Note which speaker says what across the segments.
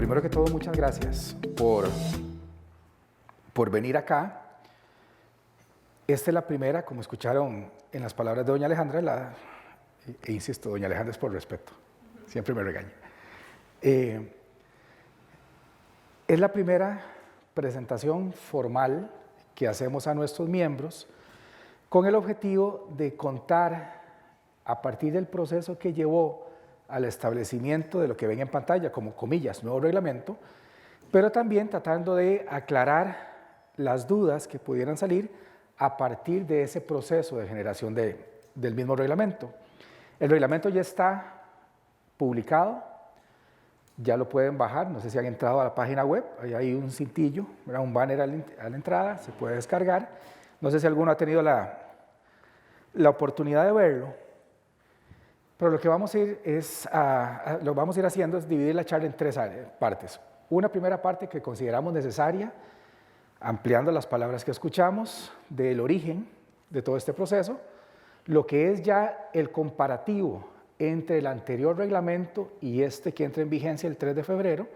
Speaker 1: primero que todo, muchas gracias por venir acá. Esta es la primera, como escucharon en las palabras de doña Alejandra, e insisto, doña Alejandra es por respeto, siempre me regaña. Es la primera presentación formal que hacemos a nuestros miembros con el objetivo de contar a partir del proceso que llevó al establecimiento de lo que ven en pantalla como comillas, nuevo reglamento, pero también tratando de aclarar las dudas que pudieran salir a partir de ese proceso de generación del mismo reglamento. El reglamento ya está publicado, ya lo pueden bajar, no sé si han entrado a la página web, ahí hay un cintillo, un banner a la entrada, se puede descargar. No sé si alguno ha tenido la oportunidad de verlo, pero lo que vamos a ir haciendo es dividir la charla en tres partes. Una primera parte que consideramos necesaria, ampliando las palabras que escuchamos del origen de todo este proceso, lo que es ya el comparativo entre el anterior reglamento y este que entra en vigencia el 3 de febrero,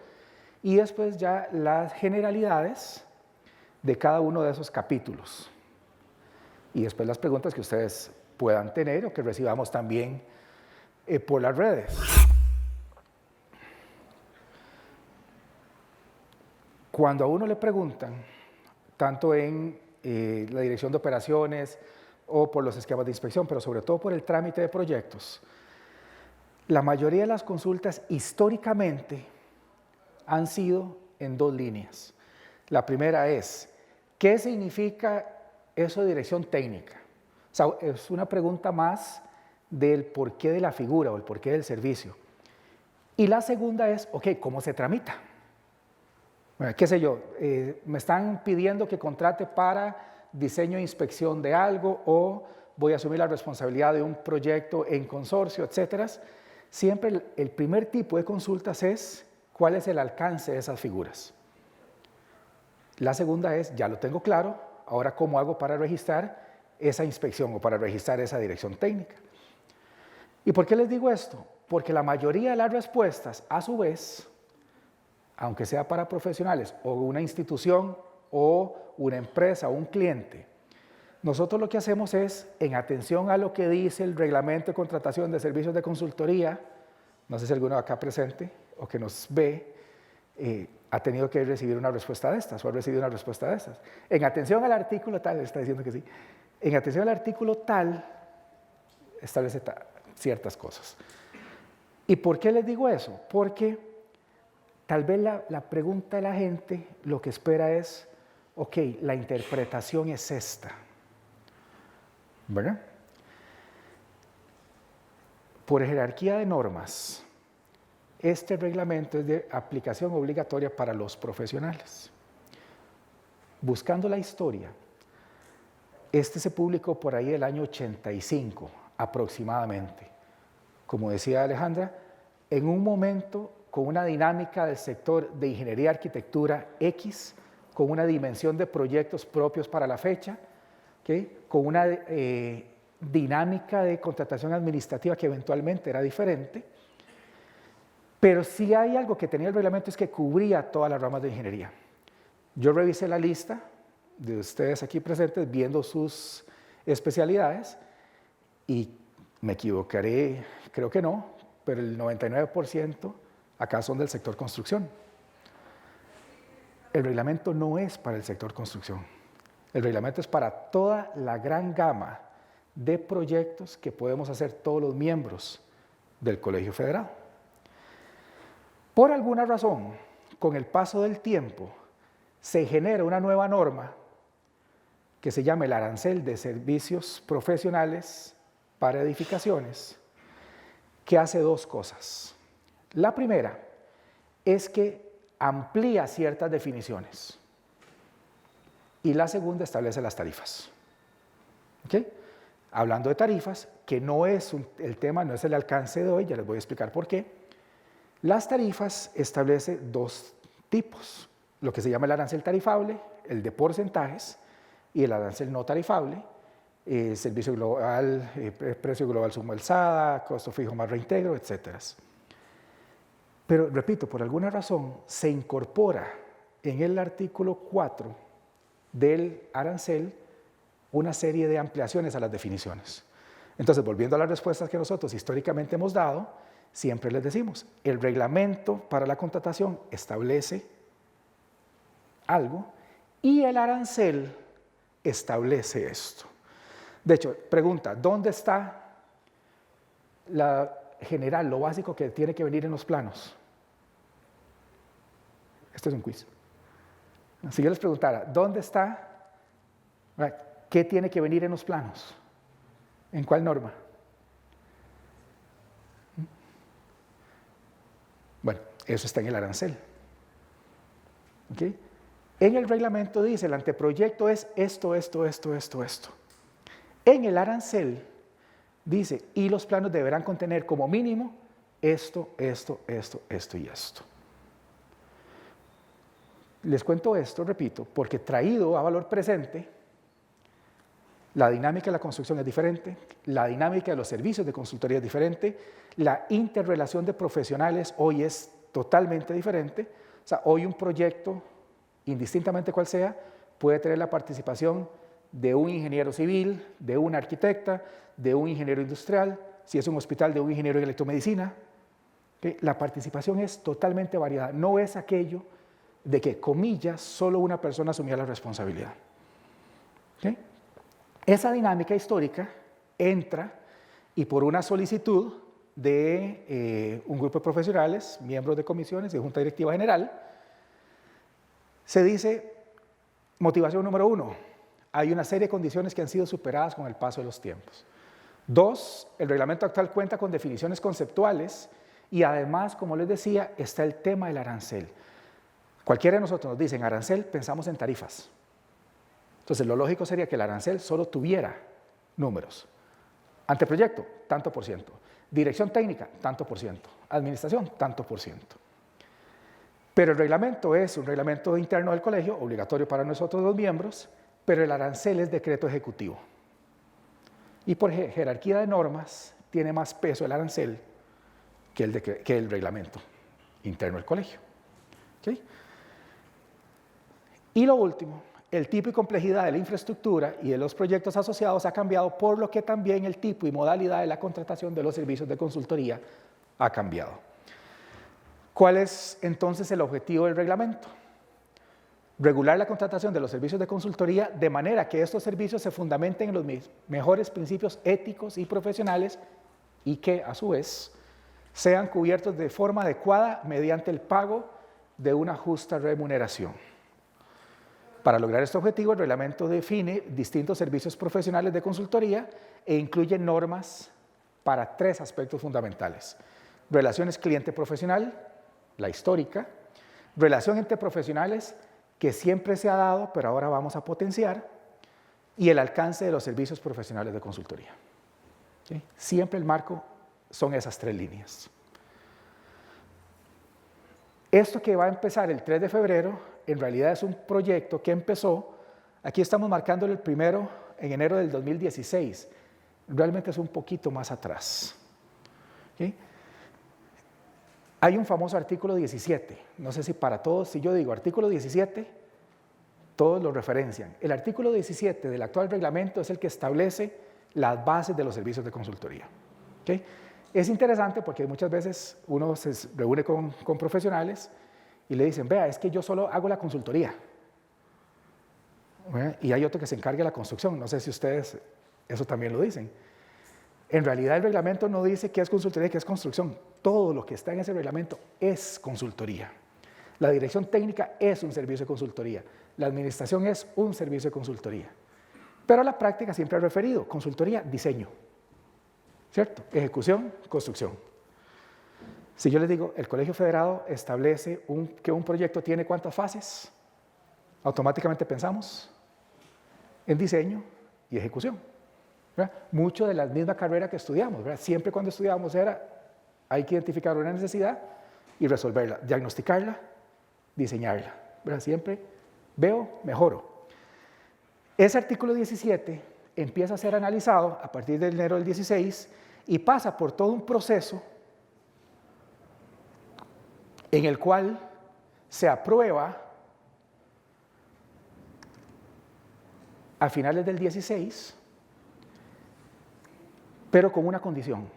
Speaker 1: y después ya las generalidades de cada uno de esos capítulos. Y después las preguntas que ustedes puedan tener o que recibamos también por las redes. Cuando a uno le preguntan, tanto en la dirección de operaciones o por los esquemas de inspección, pero sobre todo por el trámite de proyectos, la mayoría de las consultas históricamente han sido en dos líneas. La primera es, ¿qué significa eso de dirección técnica? O sea, es una pregunta más del porqué de la figura o el porqué del servicio. Y la segunda es, ok, ¿cómo se tramita? Bueno, qué sé yo, me están pidiendo que contrate para diseño e inspección de algo o voy a asumir la responsabilidad de un proyecto en consorcio, etcétera. Siempre el primer tipo de consultas es cuál es el alcance de esas figuras. La segunda es, ya lo tengo claro, ahora cómo hago para registrar esa inspección o para registrar esa dirección técnica. ¿Y por qué les digo esto? Porque la mayoría de las respuestas, a su vez, aunque sea para profesionales o una institución o una empresa o un cliente, nosotros lo que hacemos es, en atención a lo que dice el reglamento de contratación de servicios de consultoría, no sé si alguno acá presente o que nos ve, ha tenido que recibir una respuesta de estas o ha recibido una respuesta de estas. En atención al artículo tal, está diciendo que sí, en atención al artículo tal, establece ciertas cosas. ¿Y por qué les digo eso? Porque tal vez la pregunta de la gente lo que espera es, ok, la interpretación es esta, ¿verdad? Por jerarquía de normas, este reglamento es de aplicación obligatoria para los profesionales. Buscando la historia, este se publicó por ahí el año 85 aproximadamente. Como decía Alejandra, en un momento con una dinámica del sector de ingeniería y arquitectura X, con una dimensión de proyectos propios para la fecha, ¿okay? Con una dinámica de contratación administrativa que eventualmente era diferente, pero sí hay algo que tenía el reglamento, es que cubría todas las ramas de ingeniería. Yo revisé la lista de ustedes aquí presentes viendo sus especialidades y me equivocaré, creo que no, pero el 99% acá son del sector construcción. El reglamento no es para el sector construcción. El reglamento es para toda la gran gama de proyectos que podemos hacer todos los miembros del Colegio Federal. Por alguna razón, con el paso del tiempo, se genera una nueva norma que se llama el Arancel de Servicios Profesionales para Edificaciones, que hace dos cosas. La primera es que amplía ciertas definiciones y la segunda establece las tarifas. ¿Okay? Hablando de tarifas, que no es el tema, no es el alcance de hoy, ya les voy a explicar por qué. Las tarifas establece dos tipos, lo que se llama el arancel tarifable, el de porcentajes, y el arancel no tarifable, servicio global, precio global suma alzada, costo fijo más reintegro, etc. Pero, repito, por alguna razón se incorpora en el artículo 4 del arancel una serie de ampliaciones a las definiciones. Entonces, volviendo a las respuestas que nosotros históricamente hemos dado, siempre les decimos, el reglamento para la contratación establece algo y el arancel establece esto. De hecho, pregunta, ¿dónde está la general, lo básico que tiene que venir en los planos? Este es un quiz. Si yo les preguntara, ¿dónde está? ¿Qué tiene que venir en los planos? ¿En cuál norma? Bueno, eso está en el arancel. ¿Okay? En el reglamento dice, el anteproyecto es esto. En el arancel dice, y los planos deberán contener como mínimo esto y esto. Les cuento esto, repito, porque traído a valor presente, la dinámica de la construcción es diferente, la dinámica de los servicios de consultoría es diferente, la interrelación de profesionales hoy es totalmente diferente. O sea, hoy un proyecto, indistintamente cuál sea, puede tener la participación de un ingeniero civil, de una arquitecta, de un ingeniero industrial, si es un hospital, de un ingeniero en electromedicina. ¿Okay? La participación es totalmente variada, no es aquello de que, comillas, solo una persona asumía la responsabilidad. ¿Okay? Esa dinámica histórica entra y por una solicitud de un grupo de profesionales, miembros de comisiones, de Junta Directiva General, se dice, motivación número 1, hay una serie de condiciones que han sido superadas con el paso de los tiempos. 2, el reglamento actual cuenta con definiciones conceptuales y además, como les decía, está el tema del arancel. Cualquiera de nosotros nos dice en arancel, pensamos en tarifas. Entonces, lo lógico sería que el arancel solo tuviera números. Anteproyecto, tanto por ciento. Dirección técnica, tanto por ciento. Administración, tanto por ciento. Pero el reglamento es un reglamento interno del colegio, obligatorio para nosotros los miembros, pero el arancel es decreto ejecutivo. Y por jerarquía de normas, tiene más peso el arancel que el reglamento interno del colegio. ¿Okay? Y lo último, el tipo y complejidad de la infraestructura y de los proyectos asociados ha cambiado, por lo que también el tipo y modalidad de la contratación de los servicios de consultoría ha cambiado. ¿Cuál es entonces el objetivo del reglamento? Regular la contratación de los servicios de consultoría de manera que estos servicios se fundamenten en los mejores principios éticos y profesionales y que, a su vez, sean cubiertos de forma adecuada mediante el pago de una justa remuneración. Para lograr este objetivo, el reglamento define distintos servicios profesionales de consultoría e incluye normas para 3 aspectos fundamentales: relaciones cliente-profesional, la histórica, relación entre profesionales, que siempre se ha dado, pero ahora vamos a potenciar, y el alcance de los servicios profesionales de consultoría. ¿Sí? Siempre el marco son esas 3 líneas. Esto que va a empezar el 3 de febrero, en realidad es un proyecto que empezó, aquí estamos marcándolo el primero en enero del 2016, realmente es un poquito más atrás. ¿Sí? Hay un famoso artículo 17, no sé si para todos, si yo digo artículo 17, todos lo referencian. El artículo 17 del actual reglamento es el que establece las bases de los servicios de consultoría. ¿Okay? Es interesante porque muchas veces uno se reúne con profesionales y le dicen, vea, es que yo solo hago la consultoría. Y hay otro que se encarga de la construcción, no sé si ustedes eso también lo dicen. En realidad el reglamento no dice qué es consultoría y qué es construcción. Todo lo que está en ese reglamento es consultoría. La dirección técnica es un servicio de consultoría. La administración es un servicio de consultoría. Pero a la práctica siempre ha referido, consultoría, diseño. ¿Cierto? Ejecución, construcción. Si yo les digo, el Colegio Federado establece que un proyecto tiene ¿cuántas fases? Automáticamente pensamos en diseño y ejecución. ¿Verdad? Mucho de la misma carrera que estudiamos, ¿verdad? Siempre cuando estudiamos hay que identificar una necesidad y resolverla, diagnosticarla, diseñarla, ¿verdad? Siempre veo, mejoro. Ese artículo 17 empieza a ser analizado a partir de enero del 16 y pasa por todo un proceso en el cual se aprueba a finales del 16, pero con una condición: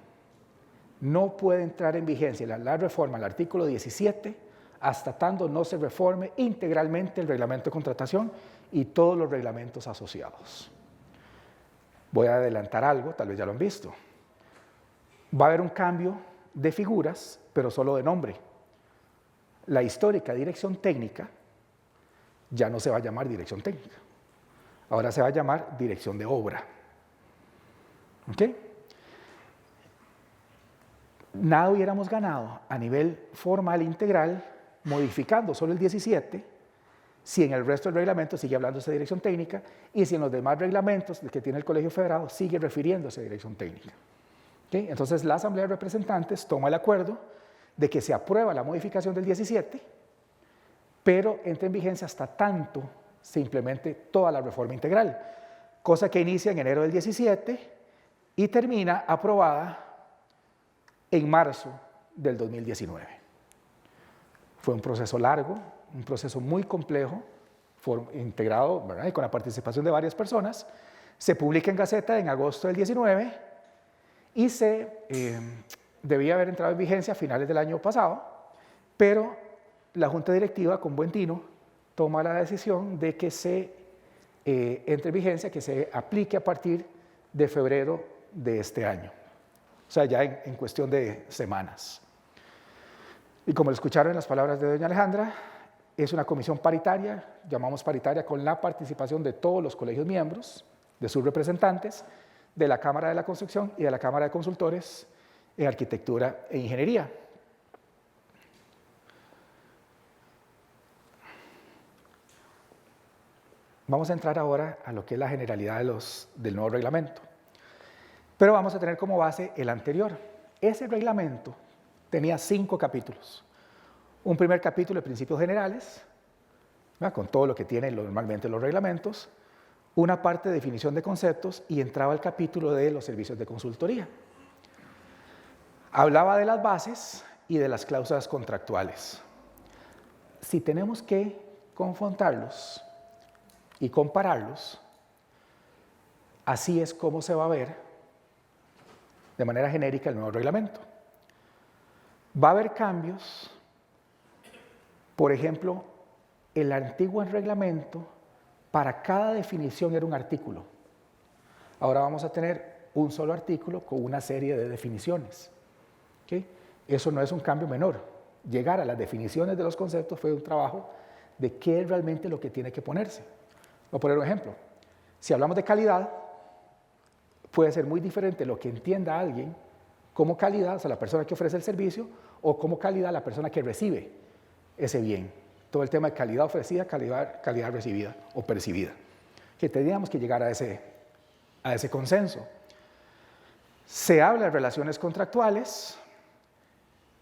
Speaker 1: no puede entrar en vigencia la reforma al artículo 17 hasta tanto no se reforme integralmente el reglamento de contratación y todos los reglamentos asociados. Voy a adelantar algo, tal vez ya lo han visto. Va a haber un cambio de figuras, pero solo de nombre. La histórica dirección técnica ya no se va a llamar dirección técnica, ahora se va a llamar dirección de obra. ¿Ok? Nada hubiéramos ganado a nivel formal integral modificando solo el 17 si en el resto del reglamento sigue hablándose de dirección técnica y si en los demás reglamentos que tiene el Colegio Federado sigue refiriéndose a dirección técnica. ¿Okay? Entonces la Asamblea de Representantes toma el acuerdo de que se aprueba la modificación del 17, pero entra en vigencia hasta tanto se implemente toda la reforma integral, cosa que inicia en enero del 17 y termina aprobada en marzo del 2019. Fue un proceso largo, un proceso muy complejo, integrado, ¿verdad?, y con la participación de varias personas. Se publica en Gaceta en agosto del 19 y debía haber entrado en vigencia a finales del año pasado, pero la Junta Directiva, con buen tino, toma la decisión de que se entre en vigencia, que se aplique a partir de febrero de este año. O sea, ya en cuestión de semanas. Y como lo escucharon en las palabras de doña Alejandra, es una comisión paritaria, llamamos paritaria con la participación de todos los colegios miembros, de sus representantes, de la Cámara de la Construcción y de la Cámara de Consultores en Arquitectura e Ingeniería. Vamos a entrar ahora a lo que es la generalidad del nuevo reglamento. Pero vamos a tener como base el anterior. Ese reglamento tenía 5 capítulos. Un primer capítulo de principios generales, ¿verdad?, con todo lo que tienen normalmente los reglamentos, una parte de definición de conceptos y entraba el capítulo de los servicios de consultoría. Hablaba de las bases y de las cláusulas contractuales. Si tenemos que confrontarlos y compararlos, así es como se va a ver de manera genérica el nuevo reglamento. Va a haber cambios. Por ejemplo, el antiguo reglamento, para cada definición era un artículo. Ahora vamos a tener un solo artículo con una serie de definiciones. ¿Okay? Eso no es un cambio menor. Llegar a las definiciones de los conceptos fue un trabajo de qué es realmente lo que tiene que ponerse. Voy a poner un ejemplo. Si hablamos de calidad, puede ser muy diferente lo que entienda alguien como calidad, o sea, la persona que ofrece el servicio, o como calidad la persona que recibe ese bien. Todo el tema de calidad ofrecida, calidad recibida o percibida. Que tendríamos que llegar a ese consenso. Se habla de relaciones contractuales,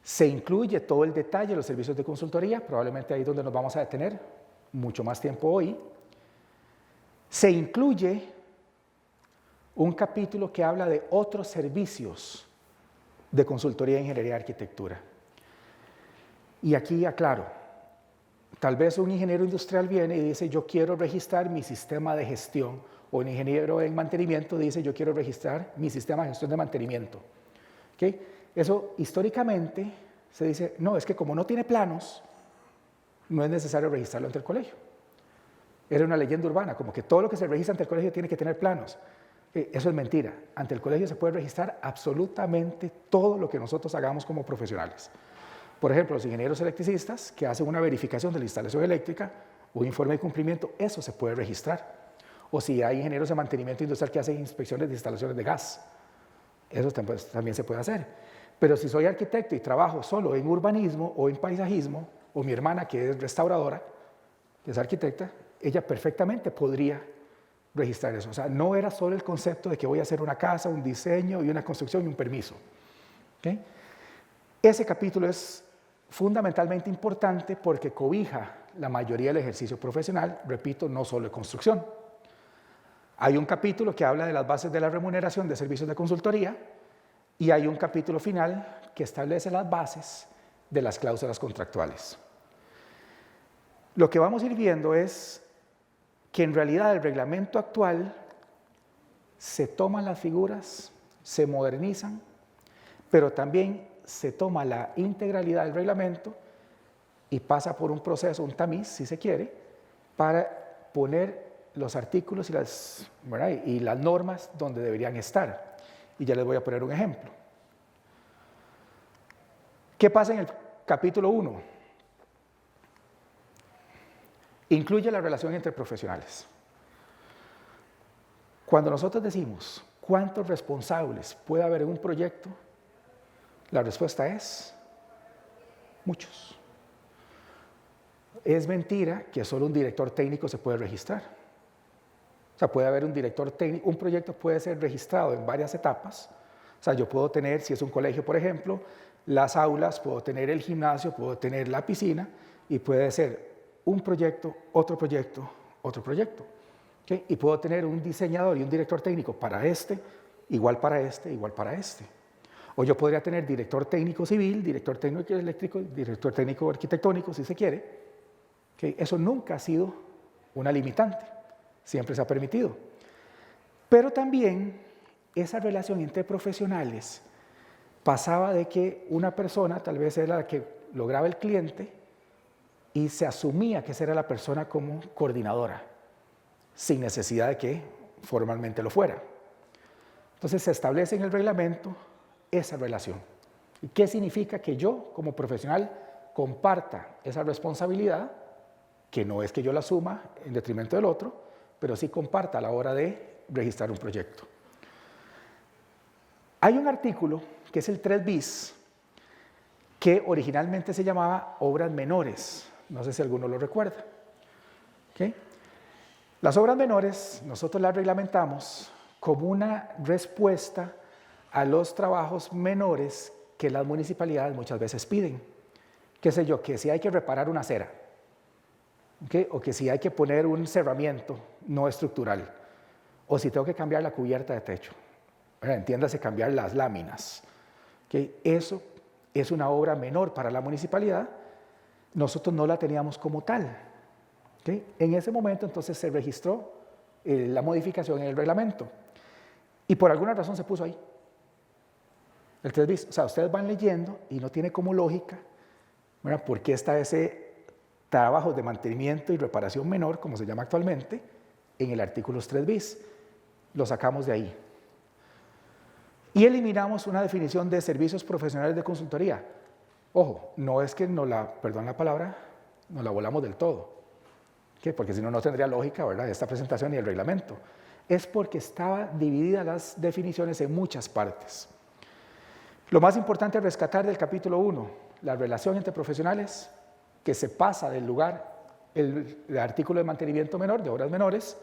Speaker 1: se incluye todo el detalle de los servicios de consultoría, probablemente ahí es donde nos vamos a detener mucho más tiempo hoy. Se incluye un capítulo que habla de otros servicios de consultoría de ingeniería y arquitectura. Y aquí aclaro, tal vez un ingeniero industrial viene y dice, yo quiero registrar mi sistema de gestión, o un ingeniero en mantenimiento dice, yo quiero registrar mi sistema de gestión de mantenimiento. ¿Okay? Eso históricamente se dice, no, es que como no tiene planos, no es necesario registrarlo ante el colegio. Era una leyenda urbana, como que todo lo que se registra ante el colegio tiene que tener planos. Eso es mentira. Ante el colegio se puede registrar absolutamente todo lo que nosotros hagamos como profesionales. Por ejemplo, los ingenieros electricistas que hacen una verificación de la instalación eléctrica, un informe de cumplimiento, eso se puede registrar. O si hay ingenieros de mantenimiento industrial que hacen inspecciones de instalaciones de gas, eso también se puede hacer. Pero si soy arquitecto y trabajo solo en urbanismo o en paisajismo, o mi hermana que es restauradora, que es arquitecta, ella perfectamente podría registrar eso. O sea, no era solo el concepto de que voy a hacer una casa, un diseño y una construcción y un permiso. ¿Okay? Ese capítulo es fundamentalmente importante porque cobija la mayoría del ejercicio profesional, repito, no solo de construcción. Hay un capítulo que habla de las bases de la remuneración de servicios de consultoría y hay un capítulo final que establece las bases de las cláusulas contractuales. Lo que vamos a ir viendo es que en realidad el reglamento actual se toman las figuras, se modernizan, pero también se toma la integralidad del reglamento y pasa por un proceso, un tamiz, si se quiere, para poner los artículos y las normas donde deberían estar. Y ya les voy a poner un ejemplo. ¿Qué pasa en el capítulo 1? Incluye la relación entre profesionales. Cuando nosotros decimos cuántos responsables puede haber en un proyecto, la respuesta es muchos. Es mentira que solo un director técnico se puede registrar. O sea, puede haber un director técnico, un proyecto puede ser registrado en varias etapas. O sea, yo puedo tener, si es un colegio, por ejemplo, las aulas, puedo tener el gimnasio, puedo tener la piscina, y puede ser un proyecto, otro proyecto, otro proyecto. ¿Okay? Y puedo tener un diseñador y un director técnico para este, igual para este, igual para este. O yo podría tener director técnico civil, director técnico eléctrico, director técnico arquitectónico, si se quiere. ¿Okay? Eso nunca ha sido una limitante, siempre se ha permitido. Pero también esa relación entre profesionales pasaba de que una persona tal vez era la que lograba el cliente y se asumía que esa era la persona como coordinadora, sin necesidad de que formalmente lo fuera. Entonces se establece en el reglamento esa relación. ¿Y qué significa? Que yo, como profesional, comparta esa responsabilidad, que no es que yo la asuma en detrimento del otro, pero sí comparta a la hora de registrar un proyecto. Hay un artículo, que es el 3 bis, que originalmente se llamaba obras menores. No sé si alguno lo recuerda. ¿Okay? Las obras menores nosotros las reglamentamos como una respuesta a los trabajos menores que las municipalidades muchas veces piden. Qué sé yo, que si hay que reparar una acera, ¿okay? O que si hay que poner un cerramiento no estructural, o si tengo que cambiar la cubierta de techo, entiéndase cambiar las láminas. ¿Okay? Eso es una obra menor para la municipalidad. Nosotros no la teníamos como tal. ¿Okay? En ese momento entonces se registró la modificación en el reglamento y por alguna razón se puso ahí. El 3 bis, o sea, ustedes van leyendo y no tiene como lógica, ¿verdad? ¿Por qué está ese trabajo de mantenimiento y reparación menor, como se llama actualmente, en el artículo 3 bis? Lo sacamos de ahí. Y eliminamos una definición de servicios profesionales de consultoría. Ojo, no es que perdón la palabra, nos la volamos del todo, ¿okay? Porque si no, no tendría lógica, ¿verdad?, esta presentación y el reglamento. Es porque estaban divididas las definiciones en muchas partes. Lo más importante es rescatar del capítulo 1, la relación entre profesionales, que se pasa del lugar, el artículo de mantenimiento menor, de obras menores,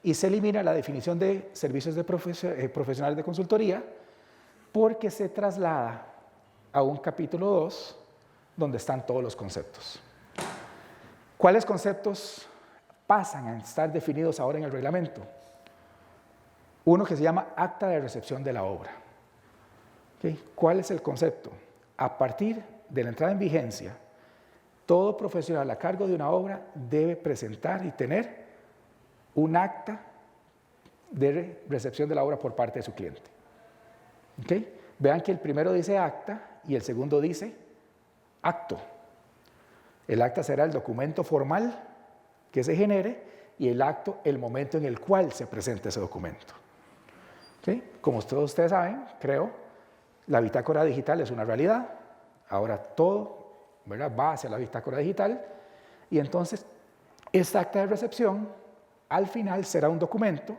Speaker 1: y se elimina la definición de servicios de profesionales de consultoría, porque se traslada a un capítulo 2, donde están todos los conceptos. ¿Cuáles conceptos pasan a estar definidos ahora en el reglamento? Uno que se llama acta de recepción de la obra. ¿Okay? ¿Cuál es el concepto? A partir de la entrada en vigencia, todo profesional a cargo de una obra debe presentar y tener un acta de recepción de la obra por parte de su cliente. ¿Okay? Vean que el primero dice acta y el segundo dice acto. El acta será el documento formal que se genere y el acto el momento en el cual se presente ese documento. ¿Okay? Como todos ustedes saben, creo, la bitácora digital es una realidad. Ahora todo, ¿verdad?, va hacia la bitácora digital y entonces esta acta de recepción al final será un documento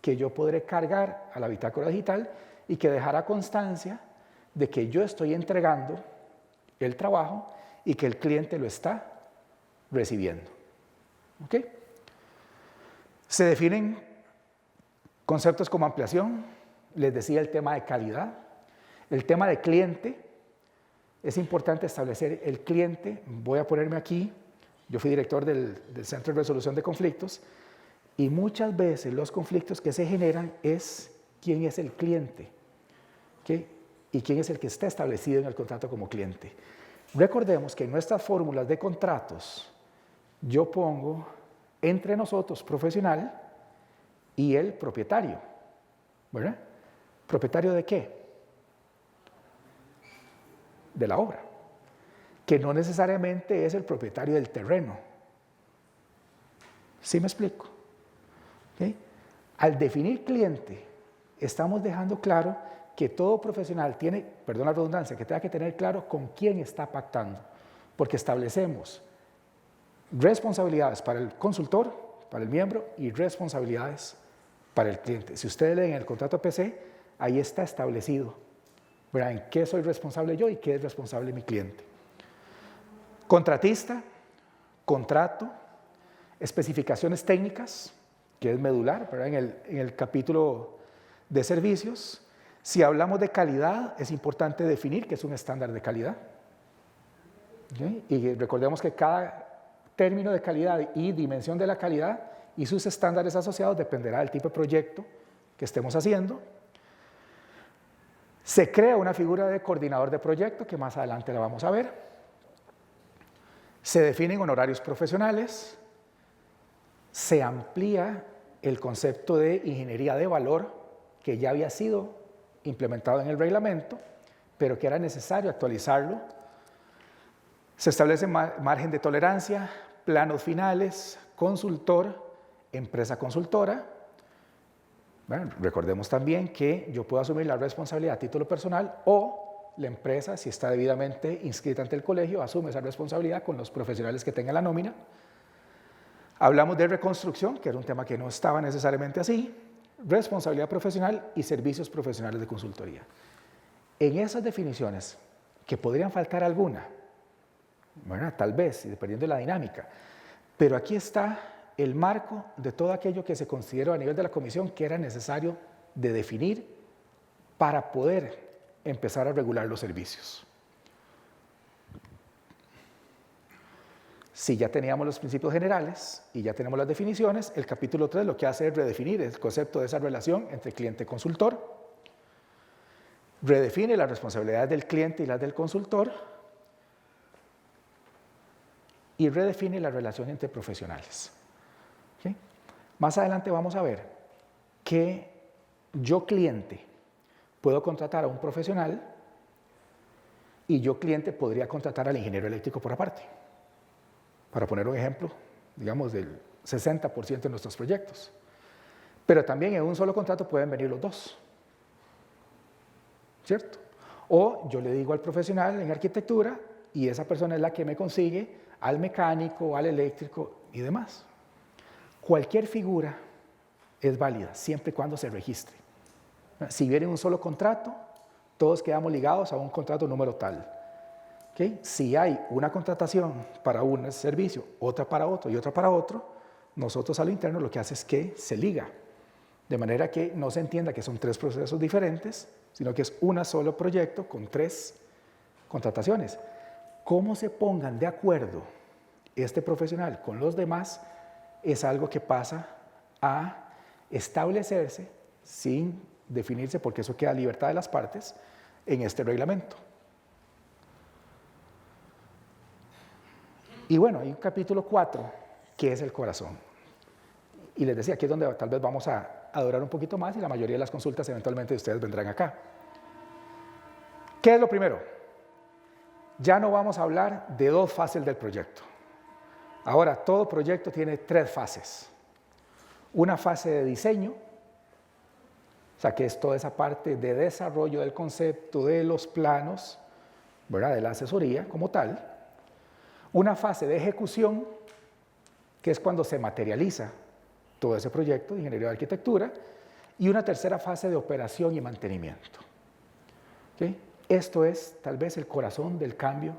Speaker 1: que yo podré cargar a la bitácora digital y que dejará constancia de que yo estoy entregando el trabajo y que el cliente lo está recibiendo. ¿Okay? Se definen conceptos como ampliación, les decía el tema de calidad, el tema de cliente. Es importante establecer el cliente. Voy a ponerme aquí, yo fui director del Centro de Resolución de Conflictos y muchas veces los conflictos que se generan es quién es el cliente, ¿okay?, y quién es el que está establecido en el contrato como cliente. Recordemos que en nuestras fórmulas de contratos yo pongo entre nosotros, profesional, y el propietario, ¿verdad? ¿Propietario de qué? De la obra, que no necesariamente es el propietario del terreno. ¿Sí me explico? ¿Okay? Al definir cliente, estamos dejando claro que todo profesional tiene, perdón la redundancia, que tenga que tener claro con quién está pactando, porque establecemos responsabilidades para el consultor, para el miembro, y responsabilidades para el cliente. Si ustedes leen el contrato PC, ahí está establecido, ¿verdad?, en qué soy responsable yo y qué es responsable mi cliente. Contratista, contrato, especificaciones técnicas, que es medular, ¿verdad?, en el capítulo de servicios. Si hablamos de calidad, es importante definir qué es un estándar de calidad. ¿Okay? Y recordemos que cada término de calidad y dimensión de la calidad y sus estándares asociados dependerá del tipo de proyecto que estemos haciendo. Se crea una figura de coordinador de proyecto, que más adelante la vamos a ver. Se definen honorarios profesionales. Se amplía el concepto de ingeniería de valor, que ya había sido implementado en el reglamento, pero que era necesario actualizarlo. Se establece margen de tolerancia, planos finales, consultor, empresa consultora. Bueno, recordemos también que yo puedo asumir la responsabilidad a título personal, o la empresa, si está debidamente inscrita ante el colegio, asume esa responsabilidad con los profesionales que tenga la nómina. Hablamos de reconstrucción, que era un tema que no estaba necesariamente así, responsabilidad profesional y servicios profesionales de consultoría. En esas definiciones, que podrían faltar alguna, bueno, tal vez, dependiendo de la dinámica, pero aquí está el marco de todo aquello que se consideró a nivel de la comisión que era necesario de definir para poder empezar a regular los servicios. Si ya teníamos los principios generales y ya tenemos las definiciones, el capítulo 3 lo que hace es redefinir el concepto de esa relación entre cliente y consultor, redefine las responsabilidades del cliente y las del consultor, y redefine la relación entre profesionales. ¿Okay? Más adelante vamos a ver que yo, cliente, puedo contratar a un profesional y yo, cliente, podría contratar al ingeniero eléctrico por aparte. Para poner un ejemplo, digamos, del 60% de nuestros proyectos. Pero también en un solo contrato pueden venir los dos, ¿cierto? O yo le digo al profesional en arquitectura y esa persona es la que me consigue al mecánico, al eléctrico y demás. Cualquier figura es válida siempre y cuando se registre. Si viene un solo contrato, todos quedamos ligados a un contrato número tal. ¿Okay? Si hay una contratación para un servicio, otra para otro y otra para otro, nosotros a lo interno lo que hace es que se liga, de manera que no se entienda que son tres procesos diferentes, sino que es un solo proyecto con tres contrataciones. Cómo se pongan de acuerdo este profesional con los demás es algo que pasa a establecerse sin definirse, porque eso queda a libertad de las partes en este reglamento. Y bueno, hay un capítulo 4, que es el corazón. Y les decía, aquí es donde tal vez vamos a adorar un poquito más y la mayoría de las consultas eventualmente de ustedes vendrán acá. ¿Qué es lo primero? Ya no vamos a hablar de 2 fases del proyecto. Ahora, todo proyecto tiene 3 fases. Una fase de diseño, o sea, que es toda esa parte de desarrollo del concepto, de los planos, ¿verdad?, de la asesoría como tal. Una fase de ejecución, que es cuando se materializa todo ese proyecto de ingeniería de arquitectura, y una tercera fase de operación y mantenimiento. ¿Okay? Esto es tal vez el corazón del cambio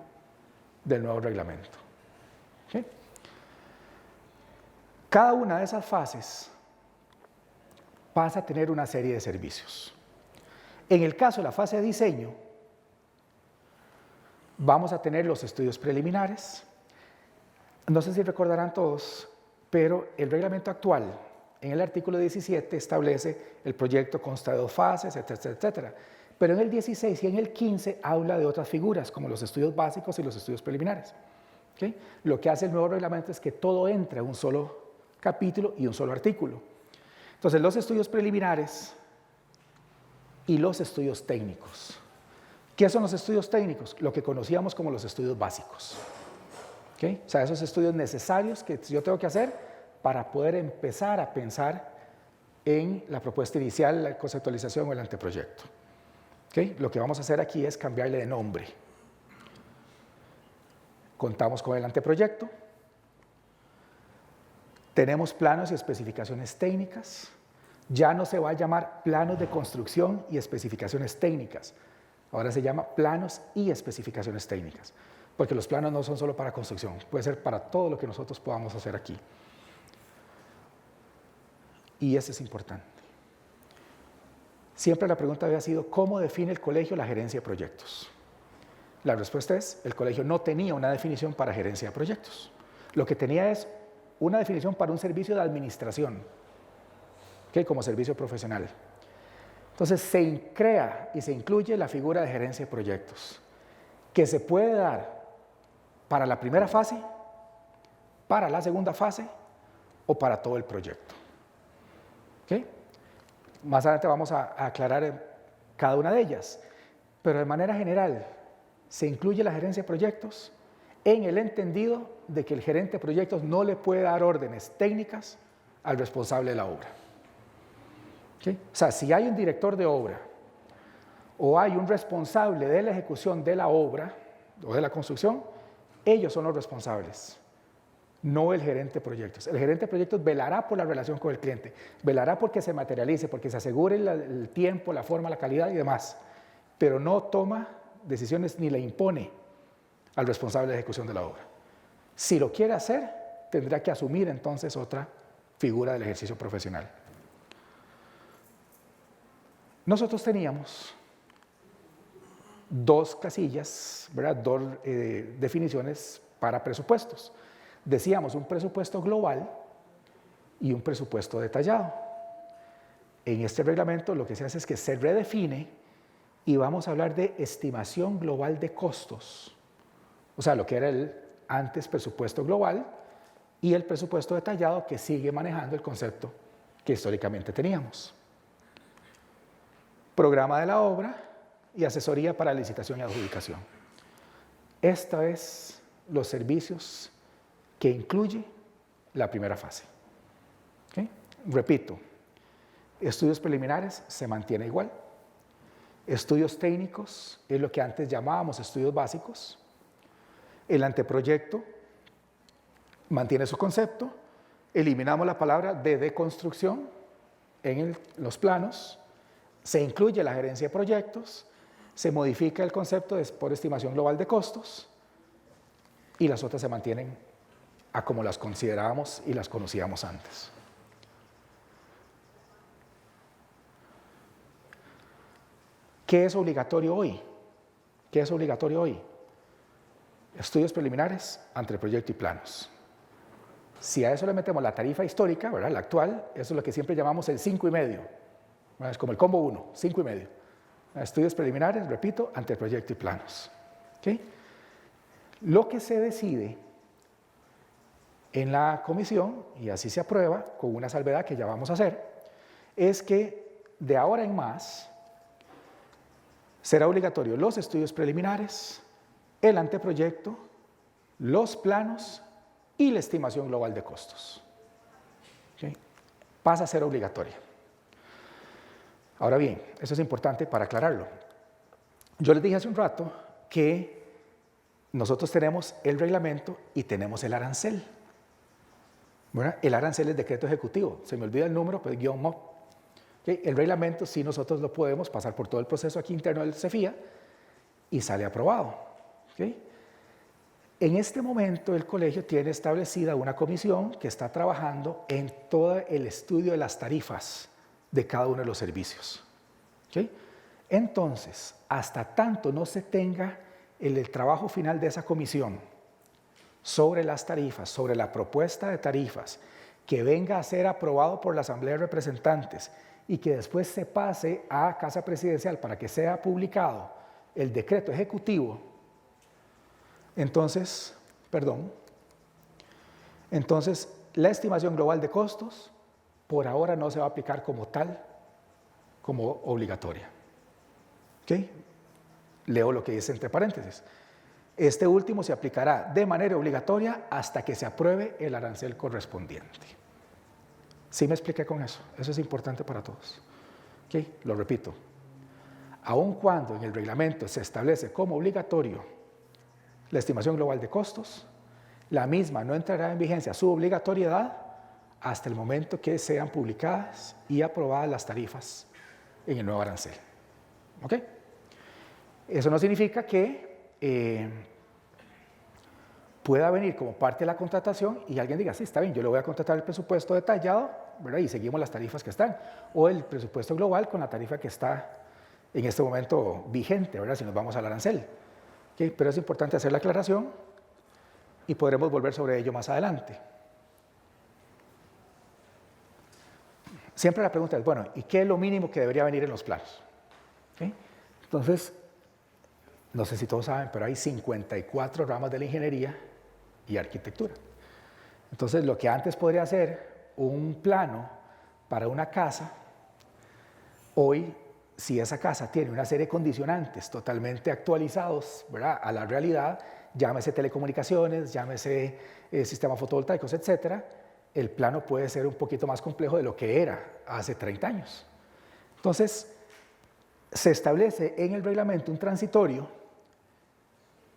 Speaker 1: del nuevo reglamento. ¿Okay? Cada una de esas fases pasa a tener una serie de servicios. En el caso de la fase de diseño, vamos a tener los estudios preliminares. No sé si recordarán todos, pero el reglamento actual, en el artículo 17, establece el proyecto consta de 2 fases, etcétera, etcétera. Pero en el 16 y en el 15 habla de otras figuras, como los estudios básicos y los estudios preliminares. ¿Okay? Lo que hace el nuevo reglamento es que todo entra en un solo capítulo y un solo artículo. Entonces, los estudios preliminares y los estudios técnicos. ¿Qué son los estudios técnicos? Lo que conocíamos como los estudios básicos. ¿Okay? O sea, esos estudios necesarios que yo tengo que hacer para poder empezar a pensar en la propuesta inicial, la conceptualización o el anteproyecto. ¿Okay? Lo que vamos a hacer aquí es cambiarle de nombre. Contamos con el anteproyecto. Tenemos planos y especificaciones técnicas. Ya no se va a llamar planos de construcción y especificaciones técnicas. Ahora se llama planos y especificaciones técnicas, porque los planos no son solo para construcción, puede ser para todo lo que nosotros podamos hacer aquí. Y eso es importante. Siempre la pregunta había sido, ¿cómo define el colegio la gerencia de proyectos? La respuesta es, el colegio no tenía una definición para gerencia de proyectos. Lo que tenía es una definición para un servicio de administración, ¿okay? Como servicio profesional. Entonces se crea y se incluye la figura de gerencia de proyectos, que se puede dar para la primera fase, para la segunda fase o para todo el proyecto. ¿Okay? Más adelante vamos a aclarar cada una de ellas, pero de manera general se incluye la gerencia de proyectos en el entendido de que el gerente de proyectos no le puede dar órdenes técnicas al responsable de la obra. ¿Okay? O sea, si hay un director de obra o hay un responsable de la ejecución de la obra o de la construcción, ellos son los responsables, no el gerente de proyectos. El gerente de proyectos velará por la relación con el cliente, velará porque se materialice, porque se asegure el tiempo, la forma, la calidad y demás, pero no toma decisiones ni le impone al responsable de la ejecución de la obra. Si lo quiere hacer, tendrá que asumir entonces otra figura del ejercicio profesional. Nosotros teníamos dos casillas, ¿verdad? Dos definiciones para presupuestos. Decíamos un presupuesto global y un presupuesto detallado. En este reglamento lo que se hace es que se redefine y vamos a hablar de estimación global de costos. O sea, lo que era el antes presupuesto global y el presupuesto detallado que sigue manejando el concepto que históricamente teníamos. Programa de la obra y asesoría para licitación y adjudicación. Estos es los servicios que incluye la primera fase. ¿Okay? Repito, estudios preliminares se mantiene igual. Estudios técnicos es lo que antes llamábamos estudios básicos. El anteproyecto mantiene su concepto. Eliminamos la palabra de deconstrucción en los planos. Se incluye la gerencia de proyectos. Se modifica el concepto por estimación global de costos. Y las otras se mantienen a como las considerábamos y las conocíamos antes. ¿Qué es obligatorio hoy? ¿Qué es obligatorio hoy? Estudios preliminares, anteproyecto y planos. Si a eso le metemos la tarifa histórica, ¿verdad? La actual, eso es lo que siempre llamamos el 5,5. Es como el combo 1, 5,5. Estudios preliminares, repito, anteproyecto y planos. ¿Okay? Lo que se decide en la comisión, y así se aprueba, con una salvedad que ya vamos a hacer, es que de ahora en más será obligatorio los estudios preliminares, el anteproyecto, los planos y la estimación global de costos. ¿Okay? Pasa a ser obligatoria. Ahora bien, eso es importante para aclararlo. Yo les dije hace un rato que nosotros tenemos el reglamento y tenemos el arancel. ¿Verdad? El arancel es decreto ejecutivo, se me olvida el número, pero guión MOP. ¿Okay? El reglamento sí nosotros lo podemos pasar por todo el proceso aquí interno del CEFIA y sale aprobado. ¿Okay? En este momento el colegio tiene establecida una comisión que está trabajando en todo el estudio de las tarifas de cada uno de los servicios. ¿Okay? Entonces, hasta tanto no se tenga el trabajo final de esa comisión sobre las tarifas, sobre la propuesta de tarifas que venga a ser aprobado por la Asamblea de Representantes y que después se pase a Casa Presidencial para que sea publicado el decreto ejecutivo, entonces la estimación global de costos por ahora no se va a aplicar como tal, como obligatoria. ¿Ok? Leo lo que dice entre paréntesis. Este último se aplicará de manera obligatoria hasta que se apruebe el arancel correspondiente. ¿Sí me expliqué con eso? Eso es importante para todos. ¿Ok? Lo repito. Aun cuando en el reglamento se establece como obligatorio la estimación global de costos, la misma no entrará en vigencia su obligatoriedad hasta el momento que sean publicadas y aprobadas las tarifas en el nuevo arancel. ¿Ok? Eso no significa que pueda venir como parte de la contratación y alguien diga, sí, está bien, yo le voy a contratar el presupuesto detallado, ¿verdad? Y seguimos las tarifas que están, o el presupuesto global con la tarifa que está en este momento vigente, ¿verdad? Si nos vamos al arancel. ¿Okay? Pero es importante hacer la aclaración y podremos volver sobre ello más adelante. Siempre la pregunta es, bueno, ¿y qué es lo mínimo que debería venir en los planos? ¿Okay? Entonces, no sé si todos saben, pero hay 54 ramas de la ingeniería y arquitectura. Entonces, lo que antes podría ser un plano para una casa, hoy, si esa casa tiene una serie de condicionantes totalmente actualizados, ¿verdad?, a la realidad, llámese telecomunicaciones, llámese sistemas fotovoltaicos, etcétera, el plano puede ser un poquito más complejo de lo que era hace 30 años. Entonces, se establece en el reglamento un transitorio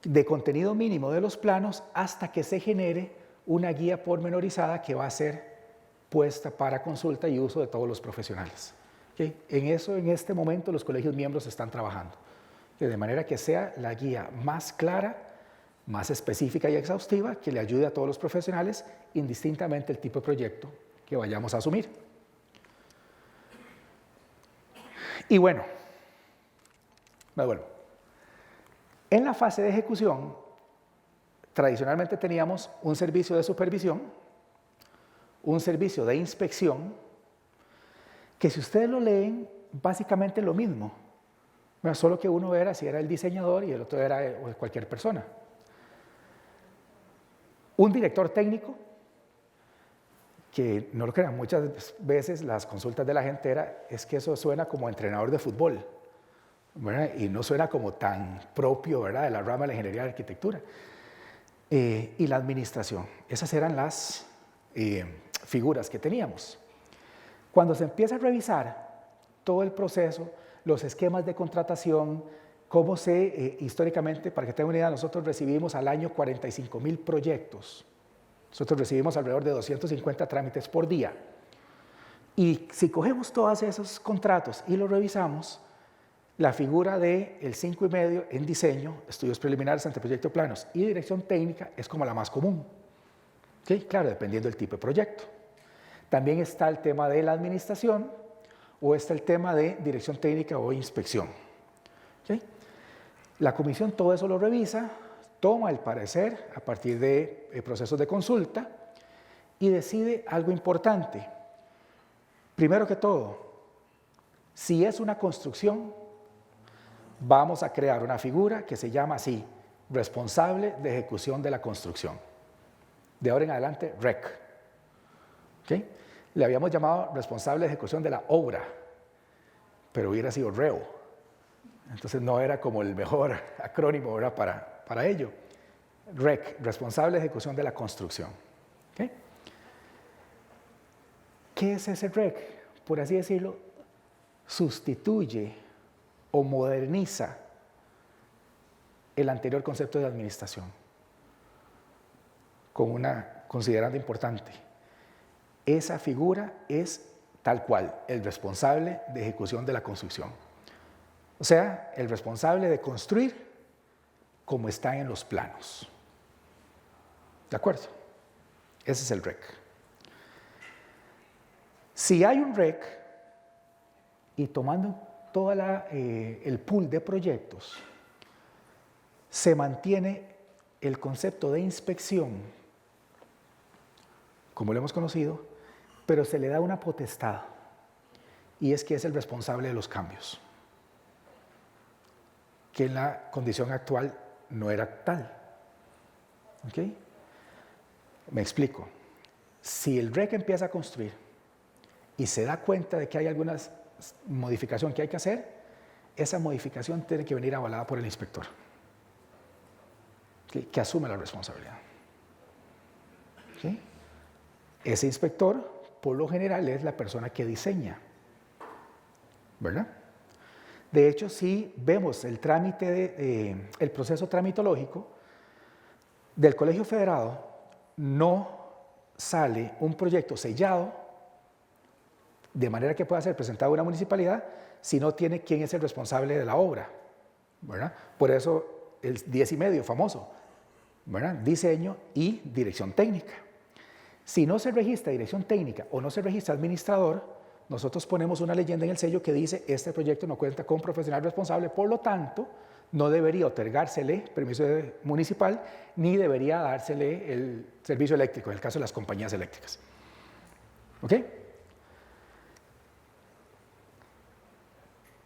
Speaker 1: de contenido mínimo de los planos hasta que se genere una guía pormenorizada que va a ser puesta para consulta y uso de todos los profesionales. ¿Okay? En eso, en este momento, los colegios miembros están trabajando, de manera que sea la guía más clara, más específica y exhaustiva, que le ayude a todos los profesionales, indistintamente el tipo de proyecto que vayamos a asumir. Y bueno, me vuelvo. En la fase de ejecución, tradicionalmente teníamos un servicio de supervisión, un servicio de inspección, que si ustedes lo leen, básicamente es lo mismo, solo que uno era si era el diseñador y el otro era cualquier persona. Un director técnico, que no lo crean, muchas veces las consultas de la gente es que eso suena como entrenador de fútbol, ¿verdad? Y no suena como tan propio, ¿verdad?, de la rama de la ingeniería de arquitectura. Y la administración, esas eran las figuras que teníamos. Cuando se empieza a revisar todo el proceso, los esquemas de contratación, cómo históricamente, para que tengan una idea, nosotros recibimos al año 45,000 proyectos. Nosotros recibimos alrededor de 250 trámites por día. Y si cogemos todos esos contratos y los revisamos, la figura del 5,5 en diseño, estudios preliminares, anteproyecto, planos y dirección técnica es como la más común. ¿Okay? Claro, dependiendo del tipo de proyecto. También está el tema de la administración o está el tema de dirección técnica o inspección. ¿Okay? La comisión todo eso lo revisa, toma el parecer a partir de procesos de consulta y decide algo importante. Primero que todo, si es una construcción, vamos a crear una figura que se llama así, responsable de ejecución de la construcción. De ahora en adelante, REC. ¿Okay? Le habíamos llamado responsable de ejecución de la obra, pero hubiera sido REO. Entonces no era como el mejor acrónimo, ¿verdad?, para ello. REC, responsable de ejecución de la construcción. ¿Okay? ¿Qué es ese REC? Por así decirlo, sustituye o moderniza el anterior concepto de administración con una considerante importante. Esa figura es tal cual, el responsable de ejecución de la construcción. O sea, el responsable de construir como está en los planos. ¿De acuerdo? Ese es el REC. Si hay un REC y tomando todo el pool de proyectos, se mantiene el concepto de inspección, como lo hemos conocido, pero se le da una potestad, y es que es el responsable de los cambios, que en la condición actual no era tal. ¿Ok? Me explico. Si el REC empieza a construir y se da cuenta de que hay alguna modificación que hay que hacer, esa modificación tiene que venir avalada por el inspector, que asume la responsabilidad. ¿Sí? Ese inspector, por lo general, es la persona que diseña, ¿verdad? De hecho, si vemos el trámite, el proceso tramitológico del Colegio Federado, no sale un proyecto sellado de manera que pueda ser presentado a una municipalidad si no tiene quién es el responsable de la obra, ¿verdad? Por eso el 10 y medio famoso, ¿verdad? Diseño y dirección técnica. Si no se registra dirección técnica o no se registra administrador, nosotros ponemos una leyenda en el sello que dice: este proyecto no cuenta con profesional responsable, por lo tanto, no debería otorgársele permiso municipal, ni debería dársele el servicio eléctrico, en el caso de las compañías eléctricas. ¿Ok?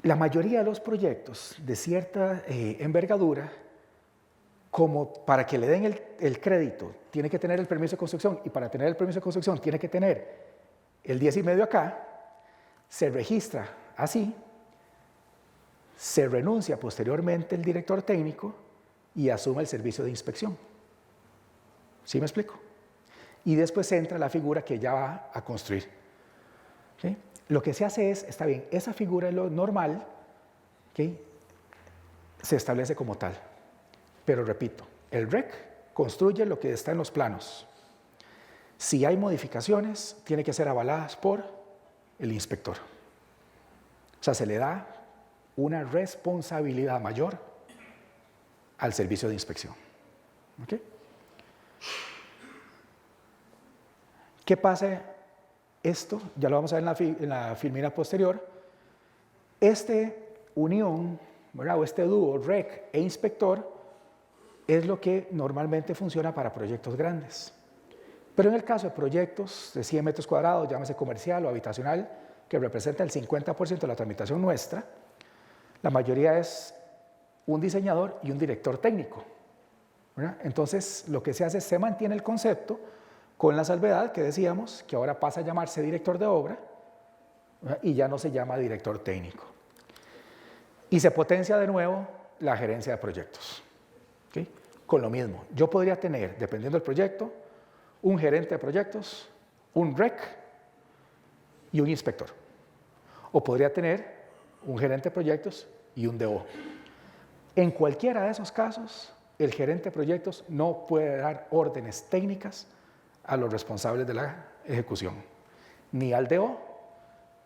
Speaker 1: La mayoría de los proyectos de cierta envergadura, como para que le den el crédito, tiene que tener el permiso de construcción, y para tener el permiso de construcción tiene que tener el 10 y medio acá, se registra así, se renuncia posteriormente el director técnico y asume el servicio de inspección. ¿Sí me explico? Y después entra la figura que ya va a construir. ¿Sí? Lo que se hace es, está bien, esa figura es lo normal, ¿okay? Se establece como tal. Pero repito, el REC construye lo que está en los planos. Si hay modificaciones, tiene que ser avaladas por el inspector. O sea, se le da una responsabilidad mayor al servicio de inspección. ¿Okay? ¿Qué pasa? Esto, ya lo vamos a ver en la filmina posterior. Unión, ¿verdad? O este dúo REC e inspector es lo que normalmente funciona para proyectos grandes. Pero en el caso de proyectos de 100 metros cuadrados, llámese comercial o habitacional, que representa el 50% de la tramitación nuestra, la mayoría es un diseñador y un director técnico, ¿verdad? Entonces, lo que se hace es se mantiene el concepto con la salvedad que decíamos, que ahora pasa a llamarse director de obra, ¿verdad? Y ya no se llama director técnico. Y se potencia de nuevo la gerencia de proyectos. ¿Okay? Con lo mismo, yo podría tener, dependiendo del proyecto, un gerente de proyectos, un REC y un inspector. O podría tener un gerente de proyectos y un DO. En cualquiera de esos casos, el gerente de proyectos no puede dar órdenes técnicas a los responsables de la ejecución, ni al DO,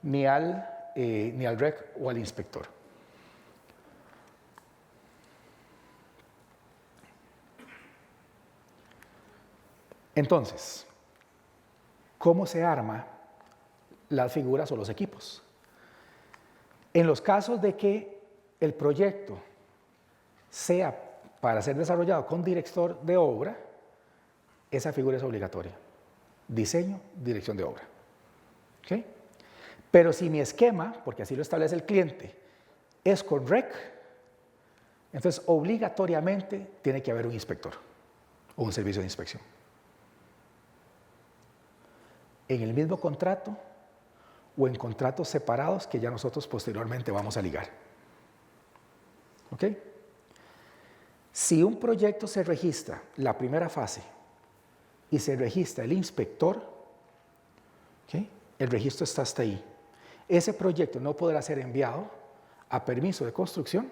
Speaker 1: ni al REC o al inspector. Entonces, ¿cómo se arma las figuras o los equipos? En los casos de que el proyecto sea para ser desarrollado con director de obra, esa figura es obligatoria. Diseño, dirección de obra. ¿Okay? Pero si mi esquema, porque así lo establece el cliente, es con REC, entonces obligatoriamente tiene que haber un inspector o un servicio de inspección. En el mismo contrato o en contratos separados que ya nosotros posteriormente vamos a ligar. ¿Ok? Si un proyecto se registra la primera fase y se registra el inspector, ¿okay? El registro está hasta ahí. Ese proyecto no podrá ser enviado a permiso de construcción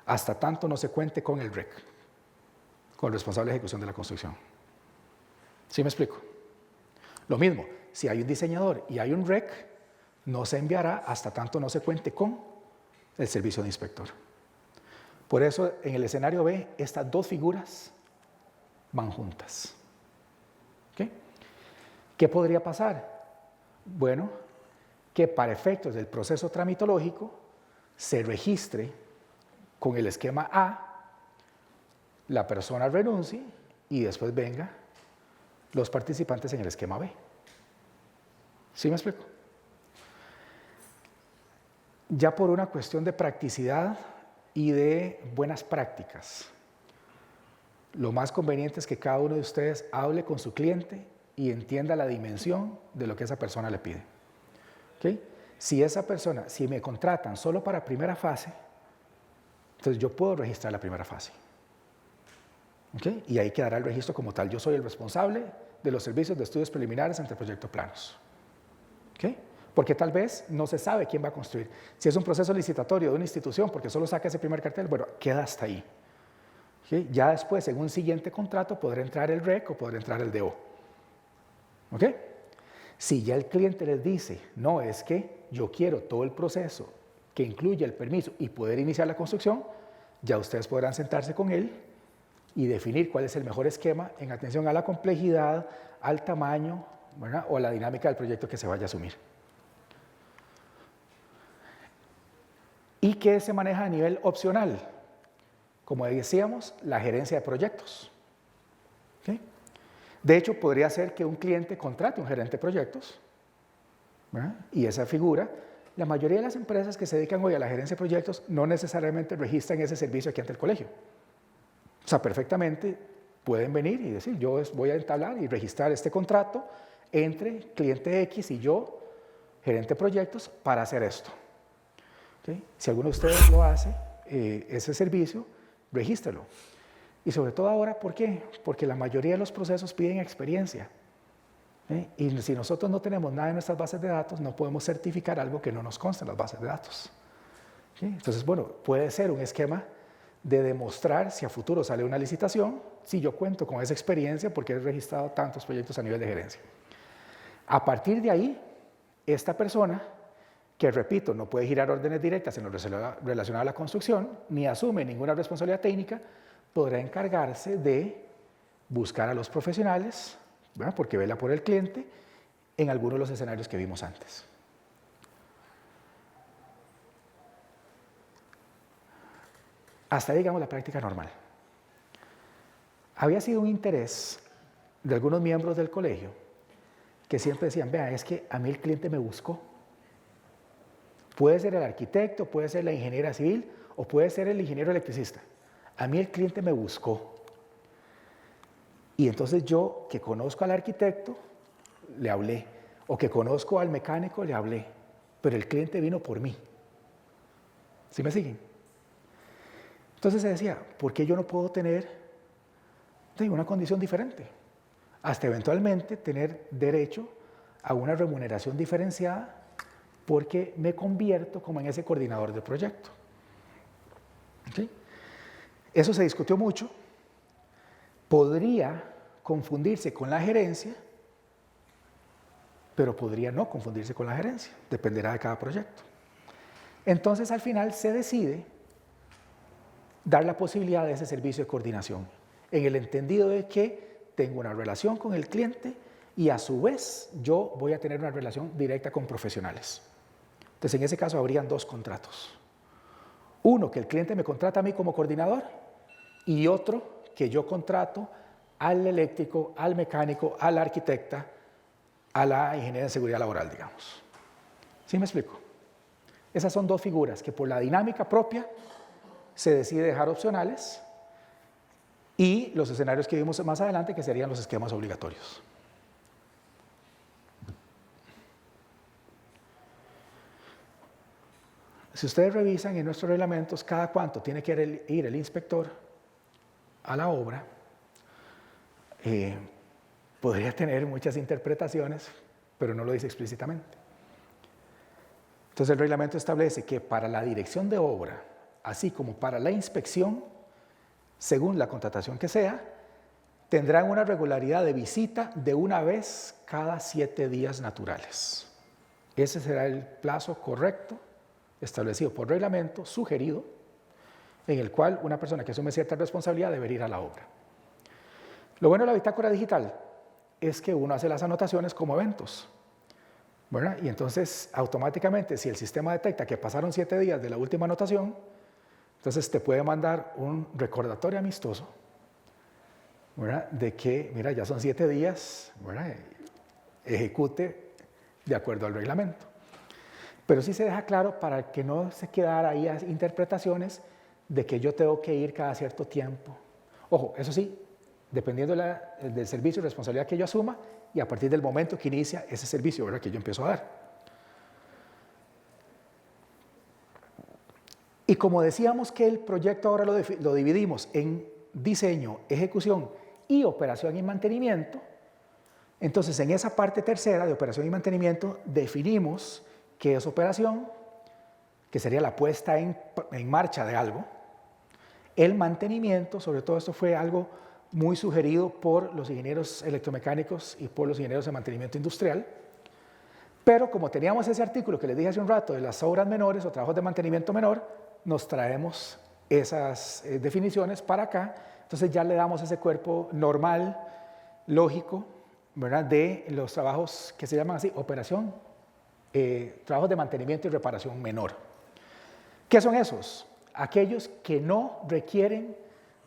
Speaker 1: hasta tanto no se cuente con el REC, con el responsable de ejecución de la construcción. ¿Sí me explico? Lo mismo, si hay un diseñador y hay un REC, no se enviará hasta tanto no se cuente con el servicio de inspector. Por eso, en el escenario B, estas dos figuras van juntas. ¿Okay? ¿Qué podría pasar? Bueno, que para efectos del proceso tramitológico se registre con el esquema A, la persona renuncie y después venga los participantes en el esquema B. ¿Sí me explico? Ya por una cuestión de practicidad y de buenas prácticas, lo más conveniente es que cada uno de ustedes hable con su cliente y entienda la dimensión de lo que esa persona le pide. ¿Okay? Si me contratan solo para primera fase, entonces yo puedo registrar la primera fase. ¿Okay? Y ahí quedará el registro como tal. Yo soy el responsable de los servicios de estudios preliminares entre proyecto planos. ¿Okay? Porque tal vez no se sabe quién va a construir. Si es un proceso licitatorio de una institución, porque solo saca ese primer cartel, bueno, queda hasta ahí. ¿Okay? Ya después, en un siguiente contrato, podrá entrar el REC o podrá entrar el DO. ¿Okay? Si ya el cliente les dice, no, es que yo quiero todo el proceso que incluye el permiso y poder iniciar la construcción, ya ustedes podrán sentarse con él y definir cuál es el mejor esquema en atención a la complejidad, al tamaño, ¿verdad? O a la dinámica del proyecto que se vaya a asumir. ¿Y qué se maneja a nivel opcional? Como decíamos, la gerencia de proyectos. ¿Okay? De hecho, podría ser que un cliente contrate un gerente de proyectos, ¿verdad? Y esa figura, la mayoría de las empresas que se dedican hoy a la gerencia de proyectos no necesariamente registran ese servicio aquí ante el colegio. O sea, perfectamente pueden venir y decir, yo voy a entablar y registrar este contrato entre cliente X y yo, gerente de proyectos, para hacer esto. ¿Okay? Si alguno de ustedes lo hace, ese servicio, regístrelo. Y sobre todo ahora, ¿por qué? Porque la mayoría de los procesos piden experiencia. Y si nosotros no tenemos nada en nuestras bases de datos, no podemos certificar algo que no nos consta en las bases de datos. ¿Sí? Entonces, bueno, puede ser un esquema de demostrar si a futuro sale una licitación, si yo cuento con esa experiencia porque he registrado tantos proyectos a nivel de gerencia. A partir de ahí, esta persona, que repito, no puede girar órdenes directas en lo relacionado a la construcción, ni asume ninguna responsabilidad técnica, podrá encargarse de buscar a los profesionales, ¿verdad? Porque vela por el cliente, en algunos de los escenarios que vimos antes. Hasta ahí, digamos, la práctica normal. Había sido un interés de algunos miembros del colegio que siempre decían, vea, es que a mí el cliente me buscó. Puede ser el arquitecto, puede ser la ingeniera civil o puede ser el ingeniero electricista. A mí el cliente me buscó. Y entonces yo, que conozco al arquitecto, le hablé. O que conozco al mecánico, le hablé. Pero el cliente vino por mí. ¿Sí me siguen? Entonces se decía, ¿por qué yo no puedo tener una condición diferente? Hasta eventualmente tener derecho a una remuneración diferenciada porque me convierto como en ese coordinador de proyecto. ¿Okay? Eso se discutió mucho. Podría confundirse con la gerencia, pero podría no confundirse con la gerencia, dependerá de cada proyecto. Entonces, al final se decide dar la posibilidad de ese servicio de coordinación, en el entendido de que tengo una relación con el cliente y a su vez yo voy a tener una relación directa con profesionales. Entonces, en ese caso habrían dos contratos. Uno, que el cliente me contrata a mí como coordinador y otro, que yo contrato al eléctrico, al mecánico, al arquitecta, a la ingeniera de seguridad laboral, digamos. ¿Sí me explico? Esas son dos figuras que por la dinámica propia se decide dejar opcionales y los escenarios que vimos más adelante que serían los esquemas obligatorios. Si ustedes revisan en nuestros reglamentos cada cuánto tiene que ir el inspector a la obra, podría tener muchas interpretaciones, pero no lo dice explícitamente. Entonces el reglamento establece que para la dirección de obra, así como para la inspección, según la contratación que sea, tendrán una regularidad de visita de una vez cada 7 días naturales. Ese será el plazo correcto establecido por reglamento, sugerido, en el cual una persona que asume cierta responsabilidad debe ir a la obra. Lo bueno de la bitácora digital es que uno hace las anotaciones como eventos, ¿verdad? Y entonces automáticamente si el sistema detecta que pasaron 7 días de la última anotación, entonces te puede mandar un recordatorio amistoso, ¿verdad? De que, mira, ya son 7 días, ¿verdad? Ejecute de acuerdo al reglamento. Pero sí se deja claro para que no se quedara ahí a interpretaciones de que yo tengo que ir cada cierto tiempo. Ojo, eso sí, dependiendo del servicio y responsabilidad que yo asuma y a partir del momento que inicia ese servicio, ¿verdad?, que yo empiezo a dar. Y como decíamos que el proyecto ahora lo dividimos en diseño, ejecución y operación y mantenimiento, entonces en esa parte tercera de operación y mantenimiento definimos qué es operación, que sería la puesta en marcha de algo. El mantenimiento, sobre todo esto fue algo muy sugerido por los ingenieros electromecánicos y por los ingenieros de mantenimiento industrial, pero como teníamos ese artículo que les dije hace un rato de las obras menores o trabajos de mantenimiento menor, nos traemos esas definiciones para acá, entonces ya le damos ese cuerpo normal, lógico, ¿verdad?, de los trabajos que se llaman así, operación, trabajos de mantenimiento y reparación menor. ¿Qué son esos? Aquellos que no requieren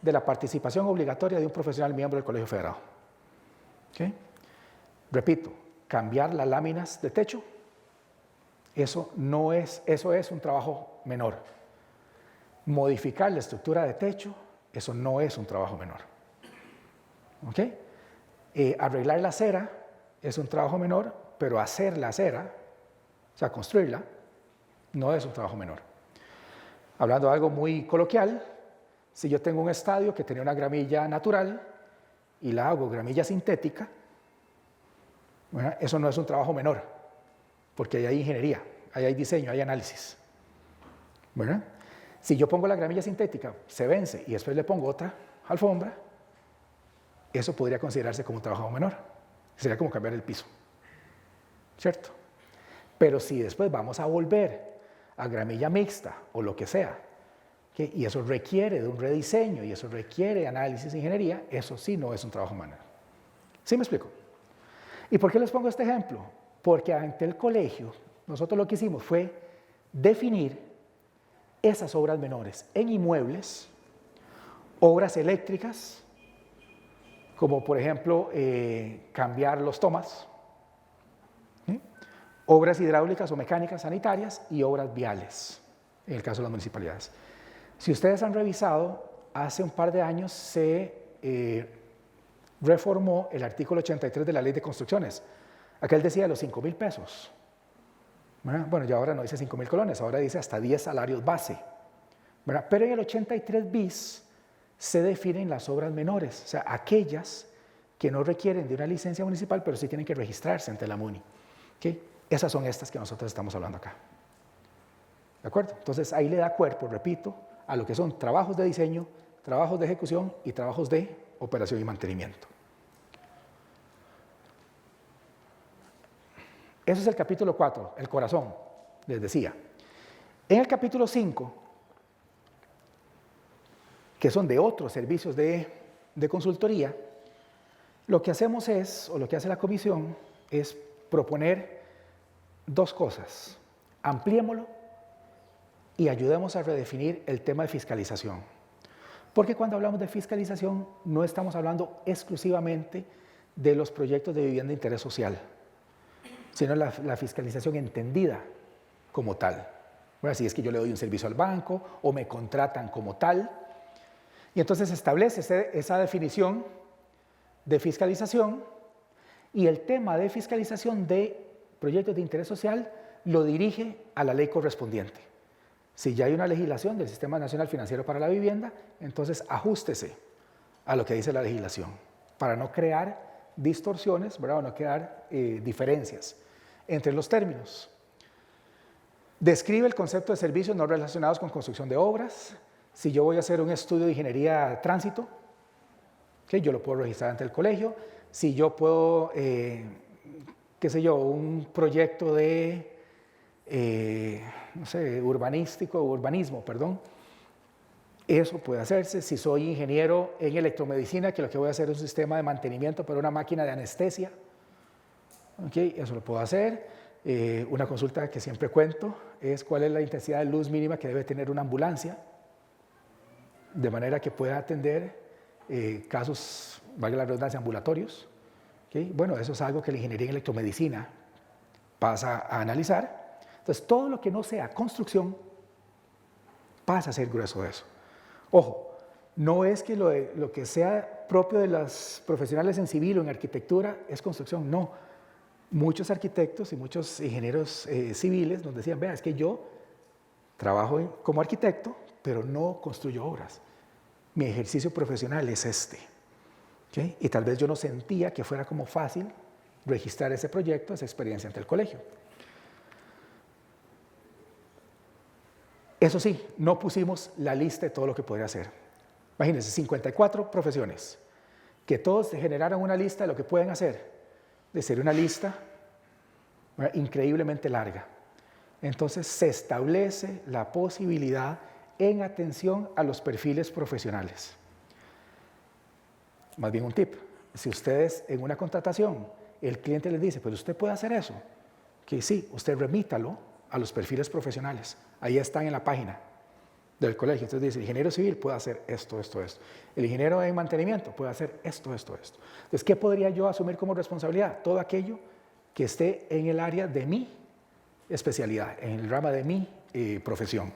Speaker 1: de la participación obligatoria de un profesional miembro del Colegio Federado. ¿Okay? Repito, cambiar las láminas de techo, eso es un trabajo menor. Modificar la estructura de techo, eso no es un trabajo menor. ¿Okay? Arreglar la acera es un trabajo menor, pero hacer la acera, o sea, construirla, no es un trabajo menor. Hablando de algo muy coloquial, si yo tengo un estadio que tenía una gramilla natural y la hago gramilla sintética, bueno, eso no es un trabajo menor, porque ahí hay ingeniería, ahí hay diseño, hay análisis. ¿Verdad? Si yo pongo la gramilla sintética, se vence y después le pongo otra alfombra, eso podría considerarse como un trabajo menor. Sería como cambiar el piso, ¿cierto? Pero si después vamos a volver a gramilla mixta o lo que sea, ¿okay?, y eso requiere de un rediseño y eso requiere análisis e ingeniería, eso sí no es un trabajo menor. ¿Sí me explico? ¿Y por qué les pongo este ejemplo? Porque ante el colegio, nosotros lo que hicimos fue definir esas obras menores en inmuebles, obras eléctricas, como por ejemplo cambiar los tomas, ¿sí?, obras hidráulicas o mecánicas sanitarias y obras viales, en el caso de las municipalidades. Si ustedes han revisado, hace un par de años se reformó el artículo 83 de la Ley de Construcciones. Aquel decía los 5,000 pesos. ¿Verdad? Bueno, ya ahora no dice 5,000 colones, ahora dice hasta 10 salarios base. ¿Verdad? Pero en el 83 bis se definen las obras menores, o sea, aquellas que no requieren de una licencia municipal, pero sí tienen que registrarse ante la MUNI. ¿Okay? Esas son estas que nosotros estamos hablando acá. ¿De acuerdo? Entonces ahí le da cuerpo, repito, a lo que son trabajos de diseño, trabajos de ejecución y trabajos de operación y mantenimiento. Eso es el capítulo 4, el corazón, les decía. En el capítulo 5, que son de otros servicios de consultoría, lo que hacemos es, o lo que hace la comisión, es proponer dos cosas. Ampliémoslo y ayudemos a redefinir el tema de fiscalización. Porque cuando hablamos de fiscalización, no estamos hablando exclusivamente de los proyectos de vivienda de interés social, sino la fiscalización entendida como tal. Bueno, si es que yo le doy un servicio al banco o me contratan como tal. Y entonces establece esa definición de fiscalización y el tema de fiscalización de proyectos de interés social lo dirige a la ley correspondiente. Si ya hay una legislación del Sistema Nacional Financiero para la Vivienda, entonces ajústese a lo que dice la legislación para no crear distorsiones, ¿verdad?, o no crear diferencias entre los términos. Describe el concepto de servicios no relacionados con construcción de obras. Si yo voy a hacer un estudio de ingeniería de tránsito, ¿okay?, yo lo puedo registrar ante el colegio. Si yo puedo, qué sé yo, un proyecto de, no sé, urbanismo, perdón, eso puede hacerse. Si soy ingeniero en electromedicina, que lo que voy a hacer es un sistema de mantenimiento para una máquina de anestesia, ¿okay?, eso lo puedo hacer. Una consulta que siempre cuento es cuál es la intensidad de luz mínima que debe tener una ambulancia, de manera que pueda atender casos, valga la redundancia, ambulatorios. ¿Okay? Bueno, eso es algo que la ingeniería en electromedicina pasa a analizar. Entonces, todo lo que no sea construcción pasa a ser grueso de eso. Ojo, no es que lo que sea propio de los profesionales en civil o en arquitectura es construcción, no. Muchos arquitectos y muchos ingenieros civiles nos decían, vea, es que yo trabajo como arquitecto, pero no construyo obras. Mi ejercicio profesional es este. ¿Okay? Y tal vez yo no sentía que fuera como fácil registrar ese proyecto, esa experiencia ante el colegio. Eso sí, no pusimos la lista de todo lo que podría hacer. Imagínense, 54 profesiones, que todos generaran una lista de lo que pueden hacer. De ser una lista increíblemente larga. Entonces se establece la posibilidad en atención a los perfiles profesionales. Más bien un tip, si ustedes en una contratación, el cliente les dice, pero usted puede hacer eso, que sí, usted remítalo a los perfiles profesionales, ahí están en la página del colegio. Entonces dice, el ingeniero civil puede hacer esto, esto, esto. El ingeniero en mantenimiento puede hacer esto, esto, esto. Entonces, ¿qué podría yo asumir como responsabilidad? Todo aquello que esté en el área de mi especialidad, en el rama de mi profesión.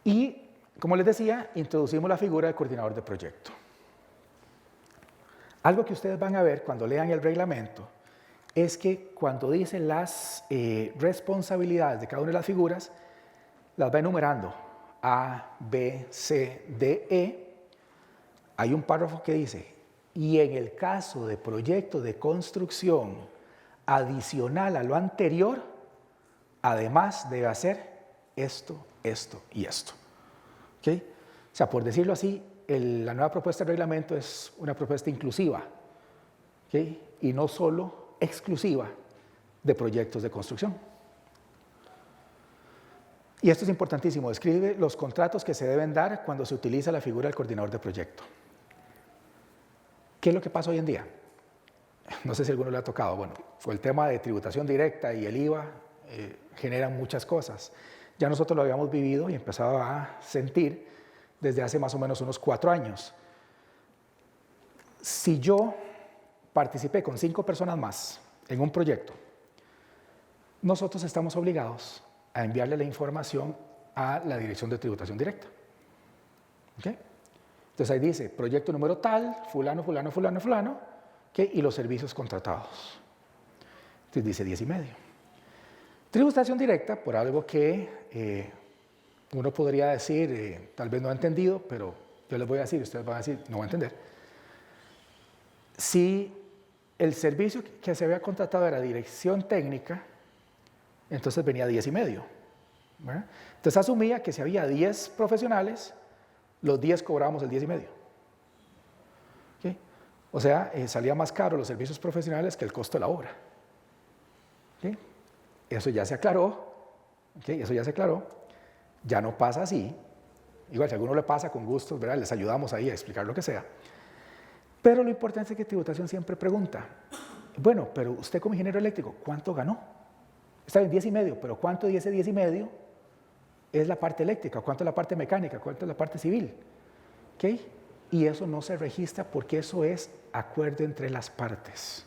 Speaker 1: Y, como les decía, introducimos la figura del coordinador de proyecto. Algo que ustedes van a ver cuando lean el reglamento es que cuando dice las responsabilidades de cada una de las figuras, las va enumerando, A, B, C, D, E. Hay un párrafo que dice, y en el caso de proyecto de construcción adicional a lo anterior, además debe hacer esto, esto y esto. ¿Okay? O sea, por decirlo así, la nueva propuesta de reglamento es una propuesta inclusiva, ¿okay? Y no solo exclusiva de proyectos de construcción. Y esto es importantísimo, describe los contratos que se deben dar cuando se utiliza la figura del coordinador de proyecto. ¿Qué es lo que pasa hoy en día? No sé si a alguno le ha tocado, bueno, fue el tema de tributación directa y el IVA generan muchas cosas. Ya nosotros lo habíamos vivido y empezaba a sentir desde hace más o menos unos 4 años. Si yo participé con 5 personas más en un proyecto, nosotros estamos obligados a enviarle la información a la Dirección de Tributación Directa. ¿Okay? Entonces ahí dice, proyecto número tal, fulano, fulano, fulano, fulano, ¿okay? Y los servicios contratados. Entonces dice 10,5. Tributación directa, por algo que uno podría decir, tal vez no ha entendido, pero yo les voy a decir, ustedes van a decir, no va a entender. Si el servicio que se había contratado era dirección técnica, entonces venía 10,5. ¿Verdad? Entonces asumía que si había 10 profesionales, los 10 cobrábamos el 10,5. ¿Okay? O sea, salía más caro los servicios profesionales que el costo de la obra. ¿Okay? Eso ya se aclaró. ¿Okay? Eso ya se aclaró. Ya no pasa así. Igual, si a alguno le pasa, con gusto, ¿verdad? Les ayudamos ahí a explicar lo que sea. Pero lo importante es que tributación siempre pregunta, bueno, pero usted como ingeniero eléctrico, ¿cuánto ganó? Está bien, 10,5, pero ¿cuánto de ese 10,5 es la parte eléctrica? ¿Cuánto es la parte mecánica? ¿Cuánto es la parte civil? ¿Okay? Y eso no se registra porque eso es acuerdo entre las partes.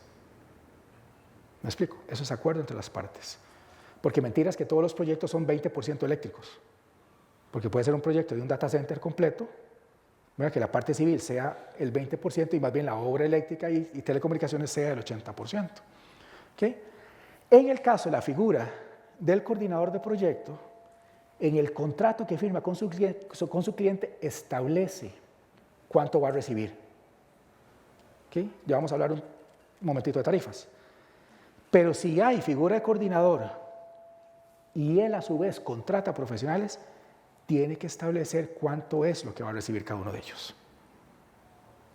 Speaker 1: ¿Me explico? Eso es acuerdo entre las partes. Porque mentira es que todos los proyectos son 20% eléctricos. Porque puede ser un proyecto de un data center completo, ¿verdad? Que la parte civil sea el 20% y más bien la obra eléctrica y telecomunicaciones sea el 80%. ¿Okay? En el caso de la figura del coordinador de proyecto, en el contrato que firma con su cliente establece cuánto va a recibir. ¿Okay? Ya vamos a hablar un momentito de tarifas. Pero si hay figura de coordinador y él a su vez contrata profesionales, tiene que establecer cuánto es lo que va a recibir cada uno de ellos.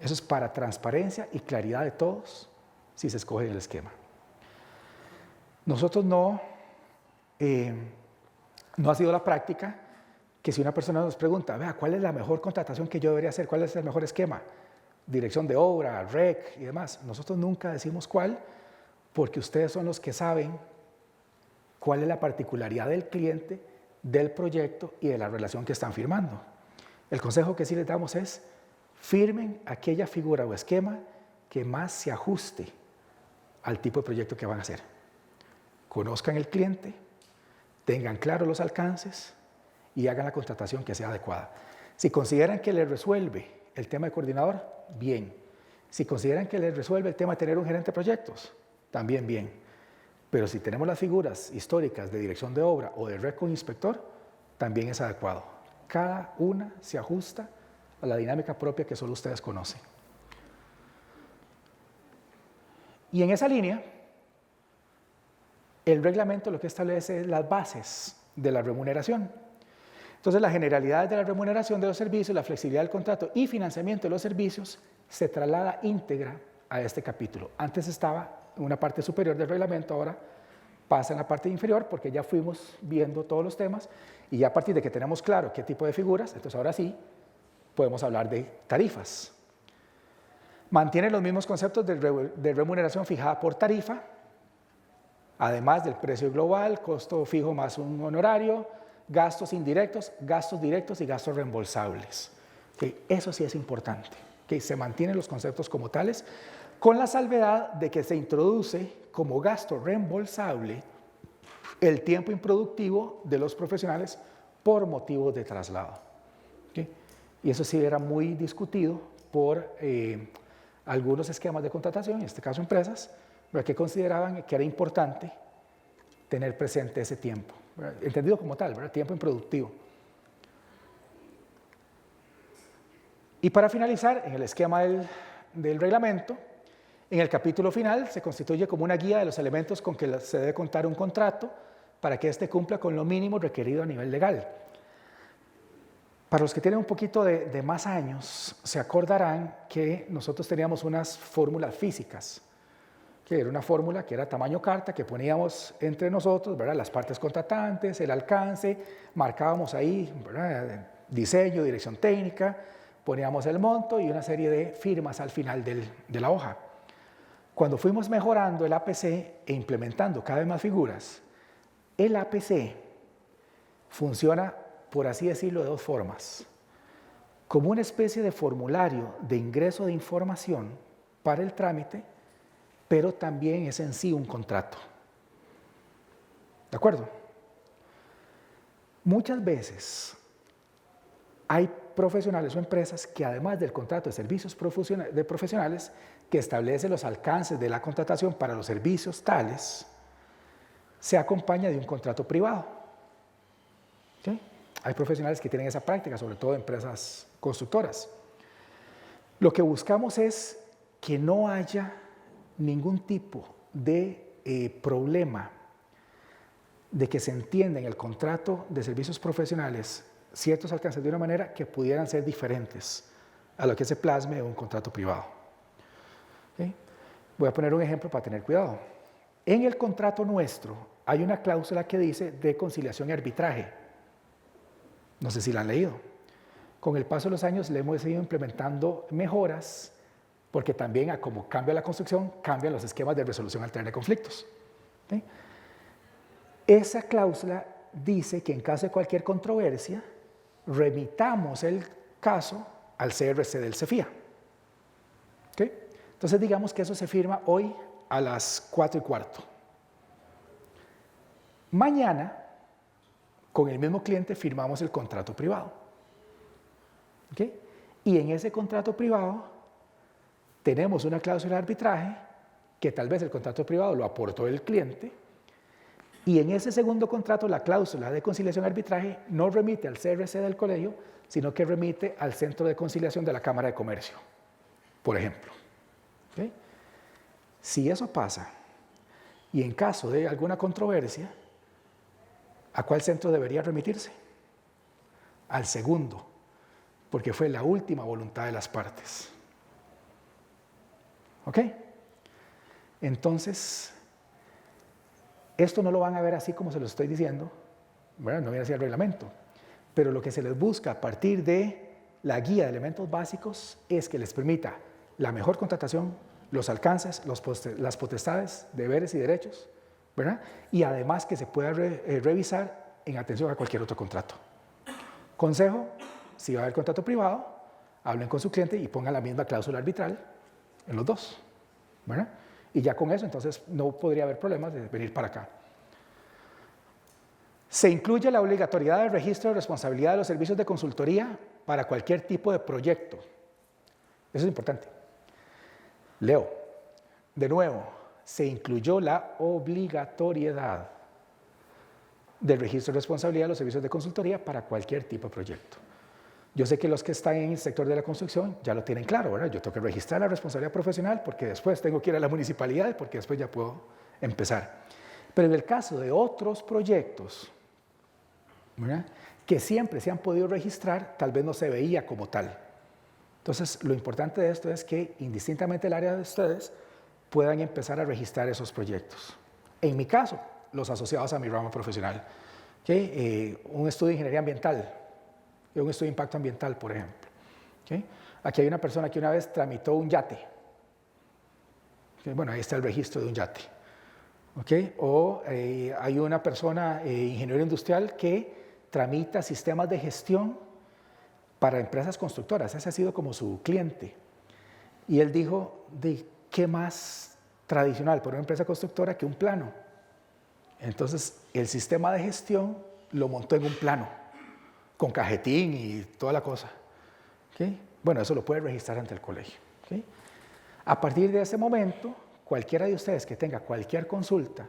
Speaker 1: Eso es para transparencia y claridad de todos si se escoge el esquema. Nosotros no ha sido la práctica que si una persona nos pregunta, vea, ¿cuál es la mejor contratación que yo debería hacer? ¿Cuál es el mejor esquema? Dirección de obra, REC y demás. Nosotros nunca decimos cuál, porque ustedes son los que saben cuál es la particularidad del cliente, del proyecto y de la relación que están firmando. El consejo que sí les damos es, firmen aquella figura o esquema que más se ajuste al tipo de proyecto que van a hacer. conozcan el cliente, tengan claros los alcances y hagan la contratación que sea adecuada. Si consideran que les resuelve el tema de coordinador, bien. Si consideran que les resuelve el tema de tener un gerente de proyectos, también bien. Pero si tenemos las figuras históricas de dirección de obra o de red con inspector, también es adecuado. Cada una se ajusta a la dinámica propia que solo ustedes conocen. Y en esa línea, el reglamento lo que establece es las bases de la remuneración. Entonces, la generalidad de la remuneración de los servicios, la flexibilidad del contrato y financiamiento de los servicios se traslada íntegra a este capítulo. Antes estaba en una parte superior del reglamento, ahora pasa en la parte inferior porque ya fuimos viendo todos los temas y ya a partir de que tenemos claro qué tipo de figuras, entonces ahora sí podemos hablar de tarifas. Mantiene los mismos conceptos de remuneración fijada por tarifa, además del precio global, costo fijo más un honorario, gastos indirectos, gastos directos y gastos reembolsables. Eso sí es importante, que se mantienen los conceptos como tales, con la salvedad de que se introduce como gasto reembolsable el tiempo improductivo de los profesionales por motivos de traslado. Y eso sí era muy discutido por algunos esquemas de contratación, en este caso empresas, que consideraban que era importante tener presente ese tiempo, ¿verdad? Entendido como tal, ¿verdad? Tiempo improductivo. Y para finalizar, en el esquema del reglamento, en el capítulo final se constituye como una guía de los elementos con que se debe contar un contrato para que éste cumpla con lo mínimo requerido a nivel legal. Para los que tienen un poquito de más años, se acordarán que nosotros teníamos unas fórmulas físicas, que era una fórmula que era tamaño carta, que poníamos entre nosotros, ¿verdad? Las partes contratantes, el alcance, marcábamos ahí, ¿verdad? Diseño, dirección técnica, poníamos el monto y una serie de firmas al final de la hoja. Cuando fuimos mejorando el APC e implementando cada vez más figuras, el APC funciona, por así decirlo, de dos formas. Como una especie de formulario de ingreso de información para el trámite, pero también es en sí un contrato. ¿De acuerdo? Muchas veces hay profesionales o empresas que además del contrato de servicios de profesionales que establece los alcances de la contratación para los servicios tales, se acompaña de un contrato privado. ¿Sí? Hay profesionales que tienen esa práctica, sobre todo empresas constructoras. Lo que buscamos es que no haya ningún tipo de problema de que se entienda en el contrato de servicios profesionales ciertos alcances de una manera que pudieran ser diferentes a lo que se plasme en un contrato privado. ¿Sí? Voy a poner un ejemplo para tener cuidado. En el contrato nuestro hay una cláusula que dice de conciliación y arbitraje. No sé si la han leído. Con el paso de los años le hemos ido implementando mejoras porque también a como cambia la construcción, cambian los esquemas de resolución alterna de conflictos. ¿Sí? Esa cláusula dice que en caso de cualquier controversia, remitamos el caso al CRC del CEFIA. ¿Sí? Entonces digamos que eso se firma hoy a las 4:15. Mañana, con el mismo cliente, firmamos el contrato privado. ¿Sí? Y en ese contrato privado tenemos una cláusula de arbitraje que tal vez el contrato privado lo aportó el cliente y en ese segundo contrato la cláusula de conciliación y arbitraje no remite al CRC del colegio, sino que remite al Centro de Conciliación de la Cámara de Comercio, por ejemplo. ¿Okay? Si eso pasa y en caso de alguna controversia, ¿a cuál centro debería remitirse? Al segundo, porque fue la última voluntad de las partes. ¿Ok? Entonces, esto no lo van a ver así como se lo estoy diciendo, bueno, no viene así el reglamento, pero lo que se les busca a partir de la guía de elementos básicos es que les permita la mejor contratación, los alcances, las potestades, deberes y derechos, ¿verdad? Y además que se pueda revisar en atención a cualquier otro contrato. Consejo, si va a haber contrato privado, hablen con su cliente y pongan la misma cláusula arbitral en los dos, ¿verdad? Y ya con eso entonces no podría haber problemas de venir para acá. Se incluye la obligatoriedad del registro de responsabilidad de los servicios de consultoría para cualquier tipo de proyecto. Eso es importante. Leo, de nuevo, se incluyó la obligatoriedad del registro de responsabilidad de los servicios de consultoría para cualquier tipo de proyecto. Yo sé que los que están en el sector de la construcción ya lo tienen claro, ¿verdad? Yo tengo que registrar la responsabilidad profesional porque después tengo que ir a la municipalidad porque después ya puedo empezar. Pero en el caso de otros proyectos, ¿verdad?, que siempre se han podido registrar, tal vez no se veía como tal. Entonces, lo importante de esto es que, indistintamente del área de ustedes, puedan empezar a registrar esos proyectos. En mi caso, los asociados a mi rama profesional. ¿Okay? Un estudio de ingeniería ambiental, un estudio de impacto ambiental, por ejemplo. ¿Okay? Aquí hay una persona que una vez tramitó un yate. ¿Okay? Bueno, ahí está el registro de un yate. ¿Okay? O hay una persona, ingeniero industrial, que tramita sistemas de gestión para empresas constructoras. Ese ha sido como su cliente. Y él dijo, ¿de qué más tradicional para una empresa constructora que un plano? Entonces, el sistema de gestión lo montó en un plano, con cajetín y toda la cosa. ¿Okay? Bueno, eso lo puede registrar ante el colegio. ¿Okay? A partir de ese momento, cualquiera de ustedes que tenga cualquier consulta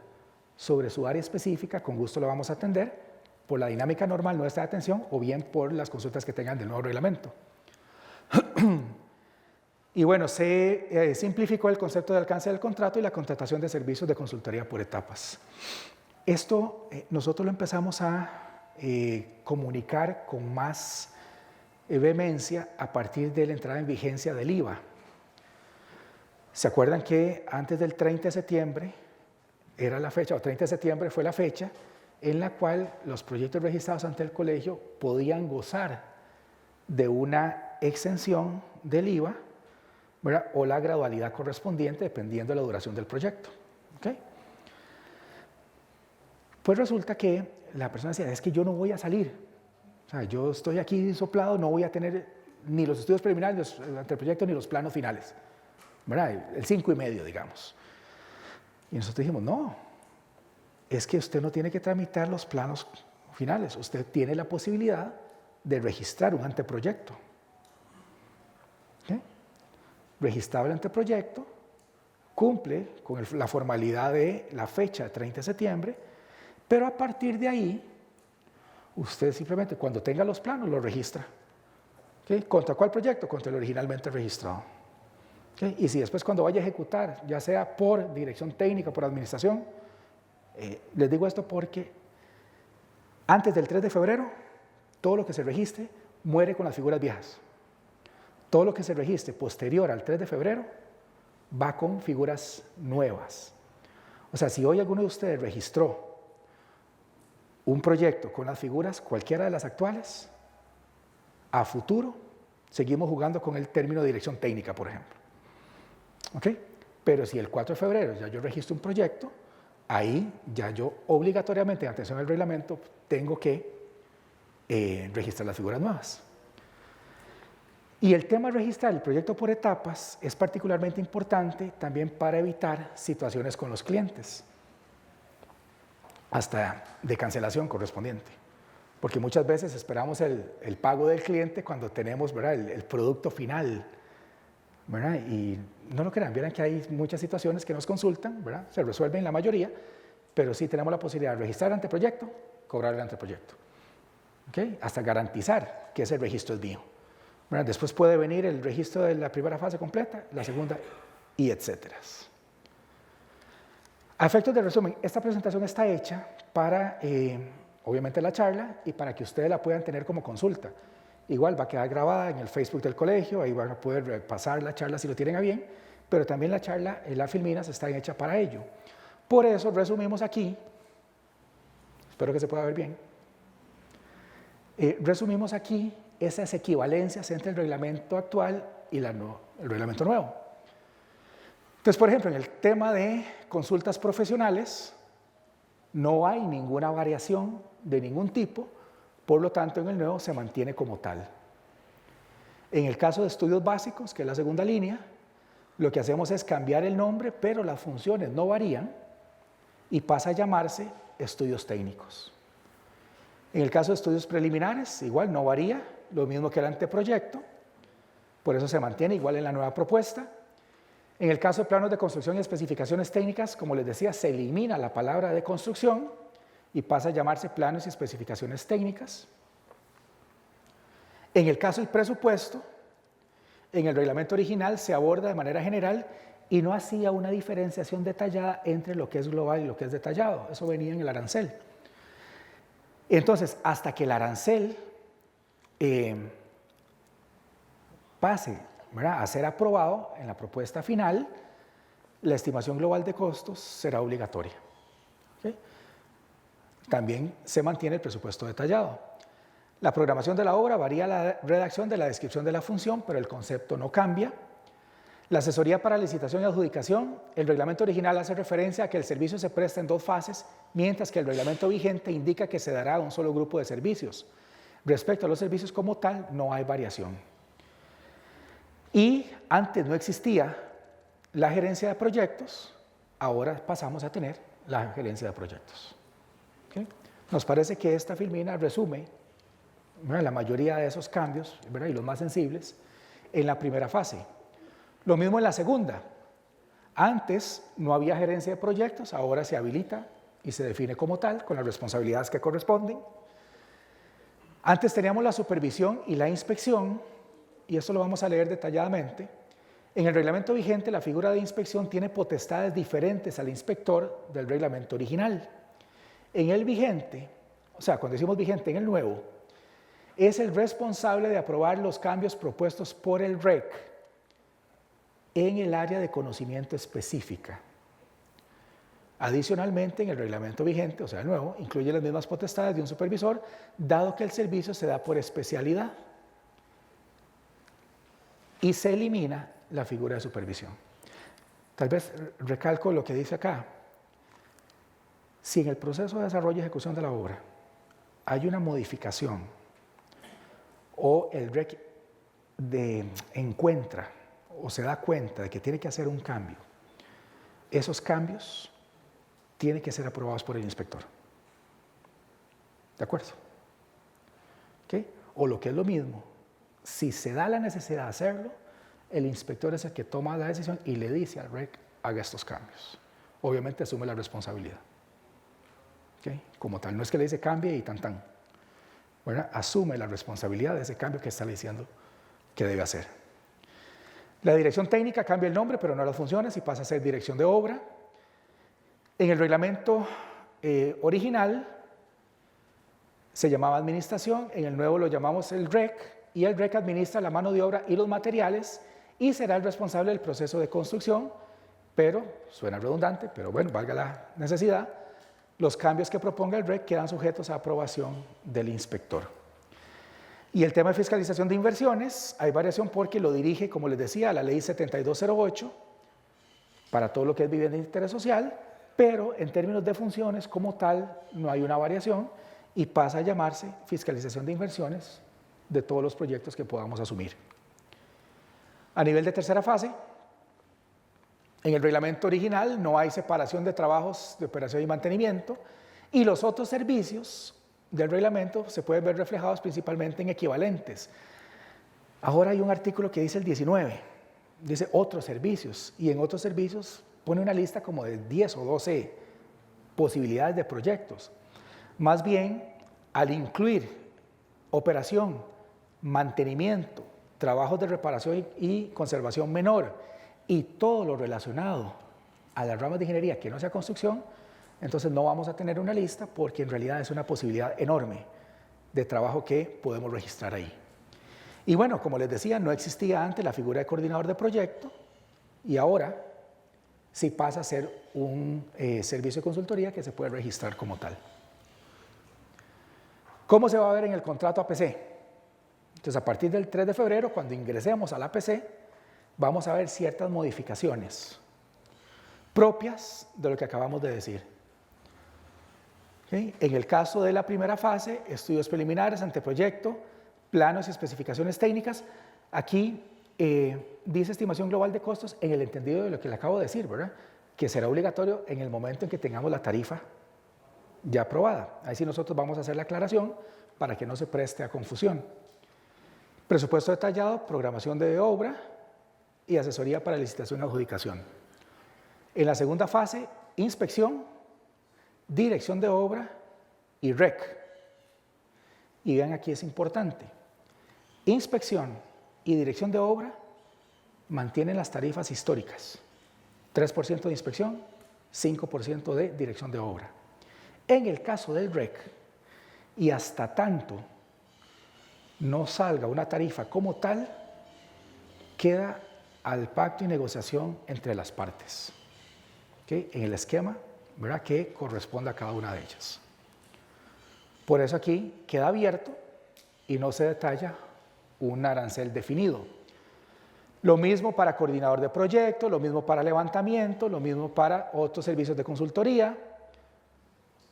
Speaker 1: sobre su área específica, con gusto lo vamos a atender por la dinámica normal nuestra de atención o bien por las consultas que tengan del nuevo reglamento. Y bueno, se simplificó el concepto de alcance del contrato y la contratación de servicios de consultoría por etapas. Esto nosotros lo empezamos a comunicar con más vehemencia a partir de la entrada en vigencia del IVA. ¿Se acuerdan que antes del 30 de septiembre era la fecha, o 30 de septiembre fue la fecha en la cual los proyectos registrados ante el colegio podían gozar de una exención del IVA, ¿verdad?, o la gradualidad correspondiente dependiendo de la duración del proyecto? ¿Okay? Pues resulta que la persona decía, es que yo no voy a salir, o sea, yo estoy aquí soplado, no voy a tener ni los estudios preliminares ante el proyecto ni los planos finales, ¿verdad? El 5,5, digamos. Y nosotros dijimos, no, es que usted no tiene que tramitar los planos finales, usted tiene la posibilidad de registrar un anteproyecto. ¿Okay? Registraba el anteproyecto, cumple con la formalidad de la fecha 30 de septiembre, pero a partir de ahí, usted simplemente cuando tenga los planos los registra. ¿Okay? ¿Contra cuál proyecto? Contra el originalmente registrado. ¿Okay? Y si después cuando vaya a ejecutar, ya sea por dirección técnica, por administración, les digo esto porque antes del 3 de febrero, todo lo que se registre muere con las figuras viejas. Todo lo que se registre posterior al 3 de febrero va con figuras nuevas. O sea, si hoy alguno de ustedes registró un proyecto con las figuras, cualquiera de las actuales, a futuro seguimos jugando con el término de dirección técnica, por ejemplo. ¿Ok? Pero si el 4 de febrero ya yo registro un proyecto, ahí ya yo obligatoriamente, en atención al reglamento, tengo que registrar las figuras nuevas. Y el tema de registrar el proyecto por etapas es particularmente importante también para evitar situaciones con los clientes, hasta de cancelación correspondiente. Porque muchas veces esperamos el pago del cliente cuando tenemos, ¿verdad?, el producto final, ¿verdad? Y no lo crean, vieran que hay muchas situaciones que nos consultan, ¿verdad? Se resuelven la mayoría, pero sí tenemos la posibilidad de registrar el anteproyecto, cobrar el anteproyecto. ¿Okay? Hasta garantizar que ese registro es mío. ¿Verdad? Después puede venir el registro de la primera fase completa, la segunda, y etcétera. A efectos de resumen, esta presentación está hecha para, obviamente, la charla y para que ustedes la puedan tener como consulta. Igual va a quedar grabada en el Facebook del colegio, ahí van a poder pasar la charla si lo tienen a bien, pero también la charla, las filminas están hechas para ello. Por eso resumimos aquí, espero que se pueda ver bien, resumimos aquí esas equivalencias entre el reglamento actual y el reglamento nuevo. Entonces, por ejemplo, en el tema de consultas profesionales, no hay ninguna variación de ningún tipo, por lo tanto, en el nuevo se mantiene como tal. En el caso de estudios básicos, que es la segunda línea, lo que hacemos es cambiar el nombre, pero las funciones no varían y pasa a llamarse estudios técnicos. En el caso de estudios preliminares, igual no varía, lo mismo que el anteproyecto, por eso se mantiene igual en la nueva propuesta. En el caso de planos de construcción y especificaciones técnicas, como les decía, se elimina la palabra de construcción y pasa a llamarse planos y especificaciones técnicas. En el caso del presupuesto, en el reglamento original se aborda de manera general y no hacía una diferenciación detallada entre lo que es global y lo que es detallado. Eso venía en el arancel. Entonces, hasta que el arancel pase, ¿verdad?, a ser aprobado en la propuesta final, la estimación global de costos será obligatoria. ¿Okay? También se mantiene el presupuesto detallado. La programación de la obra varía la redacción de la descripción de la función, pero el concepto no cambia. La asesoría para licitación y adjudicación, el reglamento original hace referencia a que el servicio se presta en 2 fases, mientras que el reglamento vigente indica que se dará a un solo grupo de servicios. Respecto a los servicios como tal, no hay variación. Y antes no existía la gerencia de proyectos, ahora pasamos a tener la gerencia de proyectos. ¿Okay? Nos parece que esta filmina resume, ¿verdad?, la mayoría de esos cambios, ¿verdad?, y los más sensibles en la primera fase. Lo mismo en la segunda. Antes no había gerencia de proyectos, ahora se habilita y se define como tal, con las responsabilidades que corresponden. Antes teníamos la supervisión y la inspección, y esto lo vamos a leer detalladamente. En el reglamento vigente, la figura de inspección tiene potestades diferentes al inspector del reglamento original. En el vigente, o sea, cuando decimos vigente, en el nuevo, es el responsable de aprobar los cambios propuestos por el REC en el área de conocimiento específica. Adicionalmente, en el reglamento vigente, o sea, el nuevo, incluye las mismas potestades de un supervisor, dado que el servicio se da por especialidad y se elimina la figura de supervisión. Tal vez recalco lo que dice acá. Si en el proceso de desarrollo y ejecución de la obra hay una modificación o el REC encuentra o se da cuenta de que tiene que hacer un cambio, esos cambios tienen que ser aprobados por el inspector. ¿De acuerdo? ¿Okay? O lo que es lo mismo, si se da la necesidad de hacerlo, el inspector es el que toma la decisión y le dice al REC, haga estos cambios. Obviamente asume la responsabilidad. ¿Okay? Como tal, no es que le dice cambie y tan tan. Bueno, asume la responsabilidad de ese cambio que está diciendo que debe hacer. La dirección técnica cambia el nombre, pero no las funciones, y pasa a ser dirección de obra. En el reglamento original se llamaba administración, en el nuevo lo llamamos el REC, y el REC administra la mano de obra y los materiales y será el responsable del proceso de construcción, pero, suena redundante, pero bueno, valga la necesidad, los cambios que proponga el REC quedan sujetos a aprobación del inspector. Y el tema de fiscalización de inversiones, hay variación porque lo dirige, como les decía, la ley 7208 para todo lo que es vivienda de interés social, pero en términos de funciones como tal no hay una variación y pasa a llamarse fiscalización de inversiones de todos los proyectos que podamos asumir. A nivel de tercera fase, en el reglamento original no hay separación de trabajos de operación y mantenimiento y los otros servicios del reglamento se pueden ver reflejados principalmente en equivalentes. Ahora hay un artículo que dice el 19, dice otros servicios, y en otros servicios pone una lista como de 10 o 12 posibilidades de proyectos. Más bien, al incluir operación, mantenimiento, trabajos de reparación y conservación menor y todo lo relacionado a las ramas de ingeniería que no sea construcción, entonces no vamos a tener una lista porque en realidad es una posibilidad enorme de trabajo que podemos registrar ahí. Y bueno, como les decía, no existía antes la figura de coordinador de proyecto y ahora sí pasa a ser un servicio de consultoría que se puede registrar como tal. ¿Cómo se va a ver en el contrato APC? Entonces, a partir del 3 de febrero, cuando ingresemos al APC, vamos a ver ciertas modificaciones propias de lo que acabamos de decir. ¿Okay? En el caso de la primera fase, estudios preliminares, anteproyecto, planos y especificaciones técnicas, aquí dice estimación global de costos en el entendido de lo que le acabo de decir, ¿verdad? Que será obligatorio en el momento en que tengamos la tarifa ya aprobada. Ahí sí nosotros vamos a hacer la aclaración para que no se preste a confusión. Presupuesto detallado, programación de obra y asesoría para licitación y adjudicación. En la segunda fase, inspección, dirección de obra y REC. Y vean, aquí es importante. Inspección y dirección de obra mantienen las tarifas históricas. 3% de inspección, 5% de dirección de obra. En el caso del REC, y hasta tanto no salga una tarifa como tal, queda al pacto y negociación entre las partes, ¿okay? En el esquema, ¿verdad?, que corresponde a cada una de ellas. Por eso aquí queda abierto y no se detalla un arancel definido. Lo mismo para coordinador de proyecto, lo mismo para levantamiento, lo mismo para otros servicios de consultoría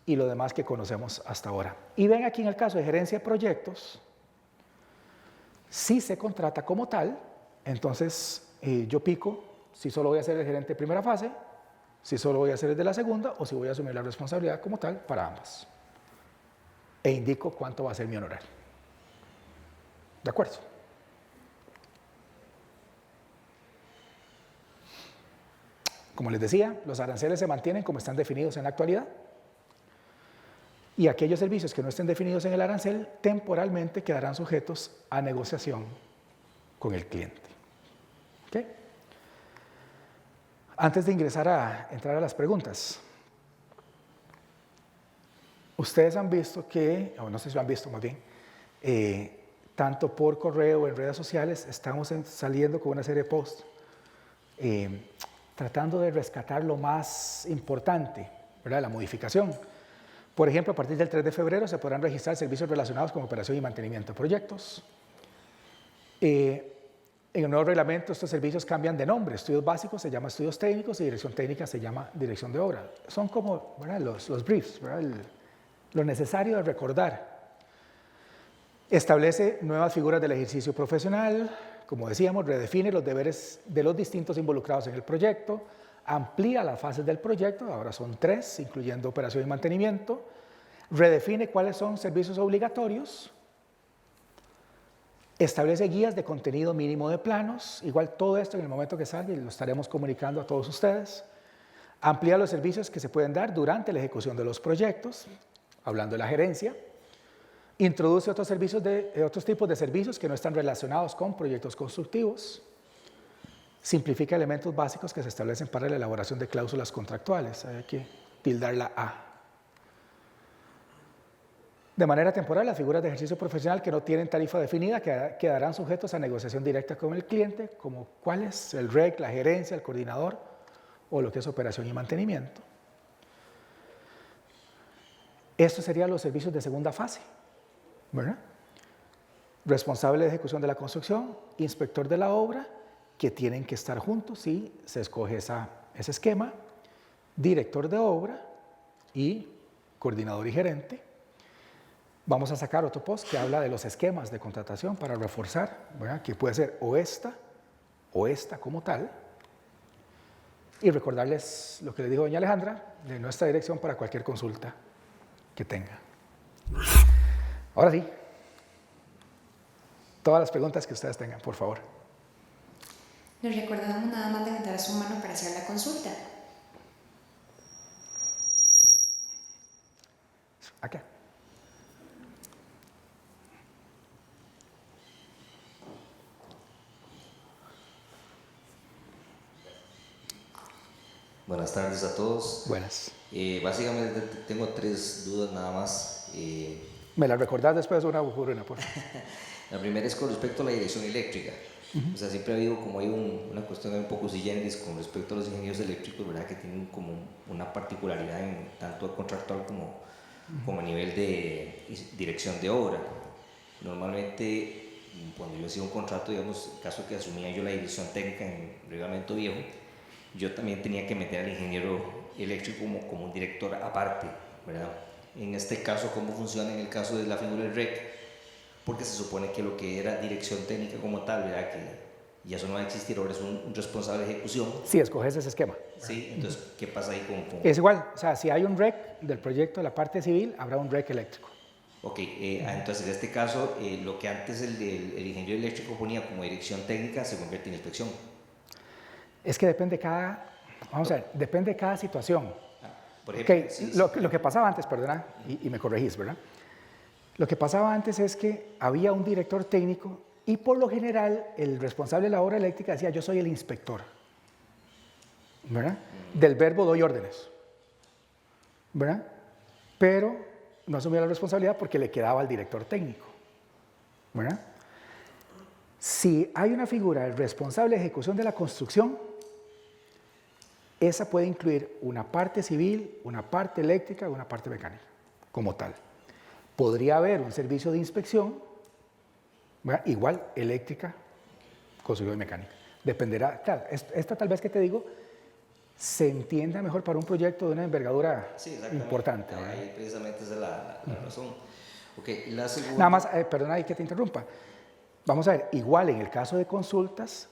Speaker 1: y lo demás que conocemos hasta ahora. Y ven aquí en el caso de gerencia de proyectos, si se contrata como tal, entonces yo pico si solo voy a ser el gerente de primera fase, si solo voy a ser el de la segunda o si voy a asumir la responsabilidad como tal para ambas. E indico cuánto va a ser mi honorario. ¿De acuerdo? Como les decía, los aranceles se mantienen como están definidos en la actualidad y aquellos servicios que no estén definidos en el arancel temporalmente quedarán sujetos a negociación con el cliente. ¿Okay? Antes de entrar a las preguntas, ustedes han visto que, o no sé si lo han visto más bien, tanto por correo o en redes sociales, estamos saliendo con una serie de posts tratando de rescatar lo más importante, ¿verdad?, la modificación. Por ejemplo, a partir del 3 de febrero se podrán registrar servicios relacionados con operación y mantenimiento de proyectos. En el nuevo reglamento estos servicios cambian de nombre. Estudios básicos se llama estudios técnicos y dirección técnica se llama dirección de obra. Son como, ¿verdad?, los briefs, ¿verdad?, lo necesario de recordar. Establece nuevas figuras del ejercicio profesional, como decíamos, redefine los deberes de los distintos involucrados en el proyecto, amplía las fases del proyecto, ahora son 3, incluyendo operación y mantenimiento, redefine cuáles son servicios obligatorios, establece guías de contenido mínimo de planos, igual todo esto en el momento que salga y lo estaremos comunicando a todos ustedes, amplía los servicios que se pueden dar durante la ejecución de los proyectos, hablando de la gerencia, introduce otros tipos de servicios que no están relacionados con proyectos constructivos, simplifica elementos básicos que se establecen para la elaboración de cláusulas contractuales, hay que tildar la A. De manera temporal, las figuras de ejercicio profesional que no tienen tarifa definida quedarán sujetos a negociación directa con el cliente, como cuál es el REC, la gerencia, el coordinador o lo que es operación y mantenimiento. Estos serían los servicios de segunda fase, ¿verdad? Responsable de ejecución de la construcción, inspector de la obra, que tienen que estar juntos si se escoge ese esquema, director de obra y coordinador y gerente. Vamos a sacar otro post que habla de los esquemas de contratación para reforzar, ¿verdad?, que puede ser o esta como tal. Y recordarles lo que le dijo doña Alejandra de nuestra dirección para cualquier consulta que tenga. Ahora sí, todas las preguntas que ustedes tengan, por favor.
Speaker 2: Les recordamos nada más levantar su mano para hacer la consulta.
Speaker 1: Acá.
Speaker 3: Buenas tardes a todos.
Speaker 1: Buenas.
Speaker 3: Básicamente tengo 3 dudas nada más.
Speaker 1: ¿Me las recordás después una por una, por favor?
Speaker 3: La primera es con respecto a la dirección eléctrica. O sea, siempre ha habido como una cuestión un poco sui generis con respecto a los ingenieros eléctricos, ¿verdad?, que tienen como una particularidad en tanto contractual como a nivel de dirección de obra. Normalmente, cuando yo hacía un contrato, digamos, en caso que asumía yo la dirección técnica en reglamento viejo, yo también tenía que meter al ingeniero eléctrico como un director aparte, ¿verdad? En este caso, ¿cómo funciona en el caso de la figura del REC? Porque se supone que lo que era dirección técnica como tal, ¿verdad?, y eso no va a existir, ahora es un responsable de ejecución.
Speaker 1: Si escoges ese esquema.
Speaker 3: Sí, entonces, ¿qué pasa ahí con...?
Speaker 1: Es igual, o sea, si hay un REC del proyecto de la parte civil, habrá un REC eléctrico.
Speaker 3: Ok, entonces en este caso, lo que antes el ingeniero eléctrico ponía como dirección técnica se convierte en inspección.
Speaker 1: Es que depende vamos a ver, depende de cada situación.
Speaker 3: Por ejemplo,
Speaker 1: Okay, lo que pasaba antes, perdona, y me corregís, ¿verdad? Lo que pasaba antes es que había un director técnico y por lo general el responsable de la obra eléctrica decía, yo soy el inspector, ¿verdad? Del verbo doy órdenes, ¿verdad? Pero no asumía la responsabilidad porque le quedaba al director técnico, ¿verdad? Si hay una figura del responsable de ejecución de la construcción, esa puede incluir una parte civil, una parte eléctrica y una parte mecánica, como tal. Podría haber un servicio de inspección, ¿verdad? Igual eléctrica, construcción y mecánica. Dependerá, claro, esta tal vez que te digo, se entienda mejor para un proyecto de una envergadura importante.
Speaker 3: Ahí precisamente esa es la razón. Okay, la segunda...
Speaker 1: Nada más, perdona ahí que te interrumpa. Vamos a ver, igual en el caso de consultas,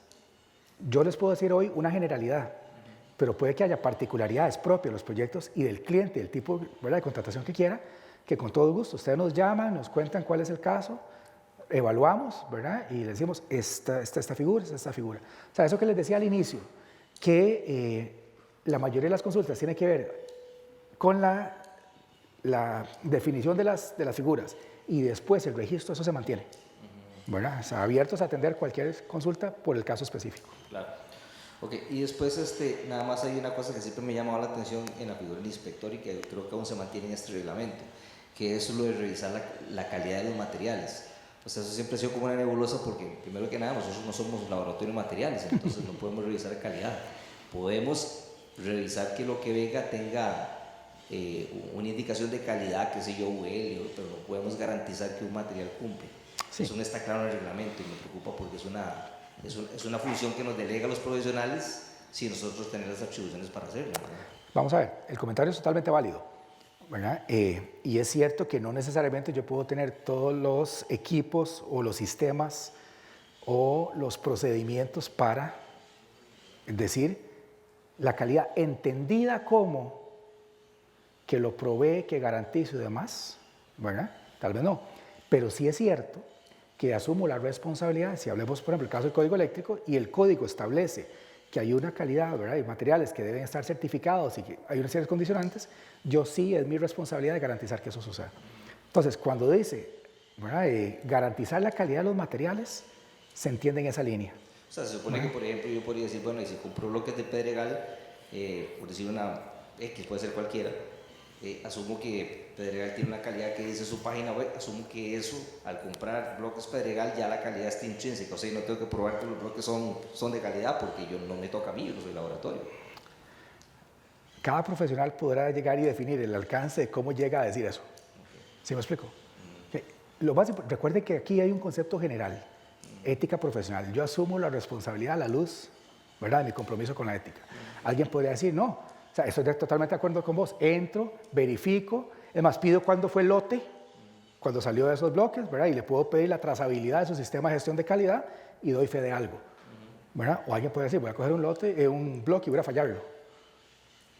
Speaker 1: yo les puedo decir hoy una generalidad, pero puede que haya particularidades propias de los proyectos y del cliente, del tipo, ¿verdad?, de contratación que quiera, que con todo gusto ustedes nos llaman, nos cuentan cuál es el caso, evaluamos, ¿verdad?, y le decimos, esta figura, esta figura. O sea, eso que les decía al inicio, que la mayoría de las consultas tiene que ver con la definición de las figuras y después el registro, eso se mantiene, ¿verdad? O sea, abiertos a atender cualquier consulta por el caso específico.
Speaker 3: Claro. Ok, y después nada más hay una cosa que siempre me ha llamado la atención en la figura del inspector y que creo que aún se mantiene en este reglamento, que es lo de revisar la calidad de los materiales. O sea, eso siempre ha sido como una nebulosa porque, primero que nada, nosotros no somos laboratorio de materiales, entonces no podemos revisar calidad. Podemos revisar que lo que venga tenga una indicación de calidad, que sé yo, UL, pero no podemos garantizar que un material cumple. Sí. Eso no está claro en el reglamento y me preocupa porque es una función que nos delega a los profesionales sin nosotros tener las atribuciones para hacerlo, ¿verdad?
Speaker 1: Vamos a ver, el comentario es totalmente válido, ¿verdad? Y es cierto que no necesariamente yo puedo tener todos los equipos o los sistemas o los procedimientos para decir la calidad entendida como que lo provee, que garantizo y demás, ¿verdad? Tal vez no, pero sí es cierto que asumo la responsabilidad, si hablemos por ejemplo del caso del código eléctrico y el código establece que hay una calidad, ¿verdad?, y materiales que deben estar certificados y que hay una serie de condicionantes, yo sí es mi responsabilidad de garantizar que eso suceda. Entonces, cuando dice, ¿verdad?, garantizar la calidad de los materiales, se entiende en esa línea.
Speaker 3: O sea, se supone que, por ejemplo, yo podría decir, bueno, y si compro bloques de Pedregal, por decir una X, puede ser cualquiera, asumo que Pedregal tiene una calidad que dice su página web, asumo que eso, al comprar bloques Pedregal, ya la calidad está intrínseca, o sea, no tengo que probar que los bloques son de calidad porque yo no me toca a mí, yo no soy laboratorio.
Speaker 1: Cada profesional podrá llegar y definir el alcance de cómo llega a decir eso. ¿Sí me explico? Lo más, recuerde que aquí hay un concepto general, ética profesional. Yo asumo la responsabilidad a la luz, ¿verdad?, de mi compromiso con la ética. Alguien podría decir, no, o sea, estoy totalmente de acuerdo con vos. Entro, verifico, es más, pido cuándo fue el lote, cuando salió de esos bloques, ¿verdad? Y le puedo pedir la trazabilidad de su sistema de gestión de calidad y doy fe de algo, ¿verdad? O alguien puede decir, voy a coger un bloque y voy a fallarlo,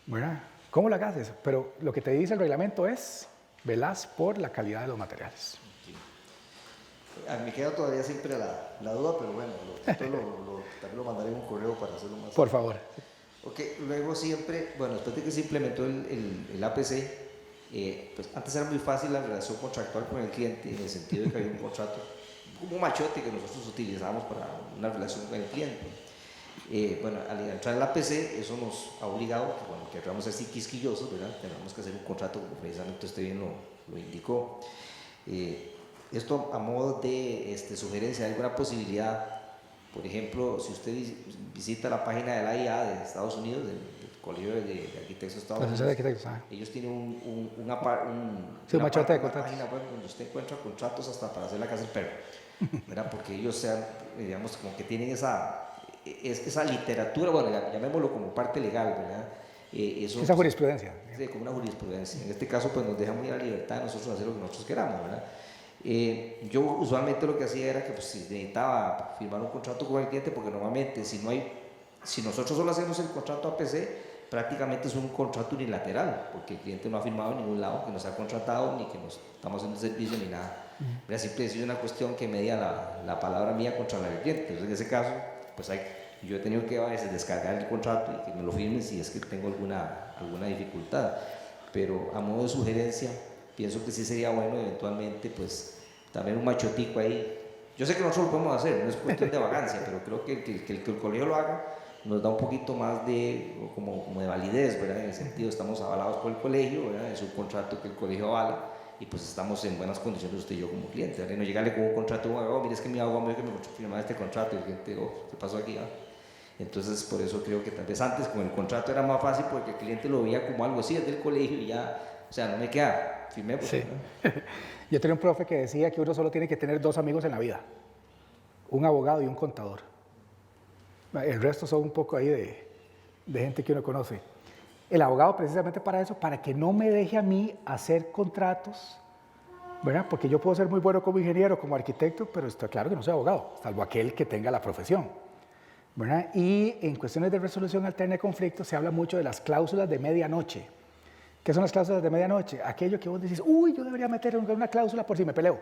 Speaker 1: ¿verdad? ¿Cómo lo hagas eso? Pero lo que te dice el reglamento es, velás por la calidad de los materiales.
Speaker 3: A mí me queda todavía siempre la duda, pero bueno, también lo mandaré en un correo para hacerlo más.
Speaker 1: Por favor.
Speaker 3: Ok, luego siempre, bueno, después de que se implementó el APC, pues antes era muy fácil la relación contractual con el cliente, en el sentido de que había un contrato, como un machote que nosotros utilizábamos para una relación con el cliente. Bueno, al entrar al APC, eso nos ha obligado, bueno, que queramos ser quisquillosos, ¿verdad? Tenemos que hacer un contrato, como precisamente usted bien lo indicó. Esto a modo de sugerencia, ¿hay alguna posibilidad? Por ejemplo, si usted visita la página de la IA de Estados Unidos, del Colegio de Arquitectos de Estados Unidos, ellos tienen una
Speaker 1: machote de contratos,
Speaker 3: página web donde usted encuentra contratos hasta para hacer la casa del perro, ¿verdad? Porque ellos digamos, como que tienen esa literatura, bueno, llamémoslo como parte legal, ¿verdad?
Speaker 1: Esa jurisprudencia.
Speaker 3: Sí, como una jurisprudencia. En este caso, pues nos deja muy a la libertad de nosotros hacer lo que nosotros queramos, ¿verdad? Yo usualmente lo que hacía era que pues, si necesitaba firmar un contrato con el cliente, porque normalmente si nosotros solo hacemos el contrato APC, prácticamente es un contrato unilateral, porque el cliente no ha firmado en ningún lado que nos ha contratado, ni que nos estamos haciendo servicio, ni nada. Era simplemente una cuestión que media la palabra mía contra la del cliente. Entonces, en ese caso, pues yo he tenido que a veces descargar el contrato y que me lo firmen si es que tengo alguna dificultad. Pero a modo de sugerencia, pienso que sí sería bueno eventualmente, pues, también un machotico ahí. Yo sé que nosotros lo podemos hacer, no es cuestión de vagancia, pero creo que el colegio lo haga nos da un poquito más de, como de validez, ¿verdad? En el sentido, estamos avalados por el colegio, ¿verdad? Es un contrato que el colegio avala y pues estamos en buenas condiciones usted y yo como cliente, ¿verdad? Y no llegarle con un contrato, mire, es que mi abogado me dijo que me firmaba este contrato y el cliente, ¿qué pasó aquí? Entonces, por eso creo que tal vez antes con el contrato era más fácil porque el cliente lo veía como algo así, es del colegio y ya, o sea, no me queda, firmé. Pues,
Speaker 1: sí. Yo tenía un profe que decía que uno solo tiene que tener 2 amigos en la vida, un abogado y un contador. El resto son un poco ahí de gente que uno conoce. El abogado precisamente para eso, para que no me deje a mí hacer contratos, ¿verdad? Porque yo puedo ser muy bueno como ingeniero, como arquitecto, pero está claro que no soy abogado, salvo aquel que tenga la profesión, ¿verdad? Y en cuestiones de resolución alterna de conflictos se habla mucho de las cláusulas de medianoche. ¿Qué son las cláusulas de medianoche? Aquello que vos decís, uy, yo debería meter una cláusula por si me peleo.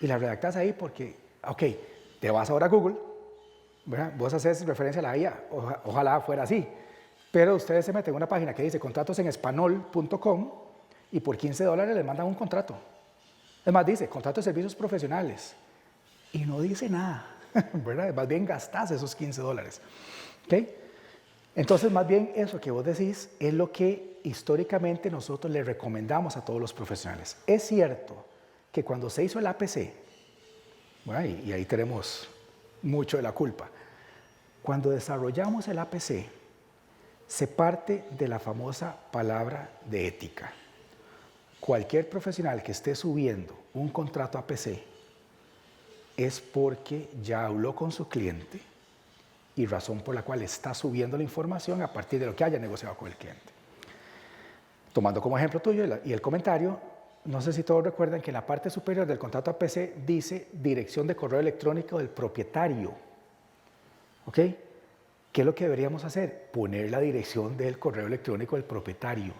Speaker 1: Y la redactás ahí porque, ok, te vas ahora a Google, ¿verdad? Vos haces referencia a la IA, ojalá fuera así, pero ustedes se meten en una página que dice contratosenespanol.com y por $15 les mandan un contrato. Es más, dice contrato de servicios profesionales y no dice nada, ¿verdad? Más bien gastás esos $15. ¿Okay? Entonces, más bien eso que vos decís es lo que históricamente nosotros le recomendamos a todos los profesionales. Es cierto que cuando se hizo el APC, bueno, y ahí tenemos mucho de la culpa, cuando desarrollamos el APC, se parte de la famosa palabra de ética. Cualquier profesional que esté subiendo un contrato APC es porque ya habló con su cliente y razón por la cual está subiendo la información a partir de lo que haya negociado con el cliente. Tomando como ejemplo tuyo y el comentario, no sé si todos recuerdan que en la parte superior del contrato APC dice dirección de correo electrónico del propietario. ¿Ok? ¿Qué es lo que deberíamos hacer? Poner la dirección del correo electrónico del propietario.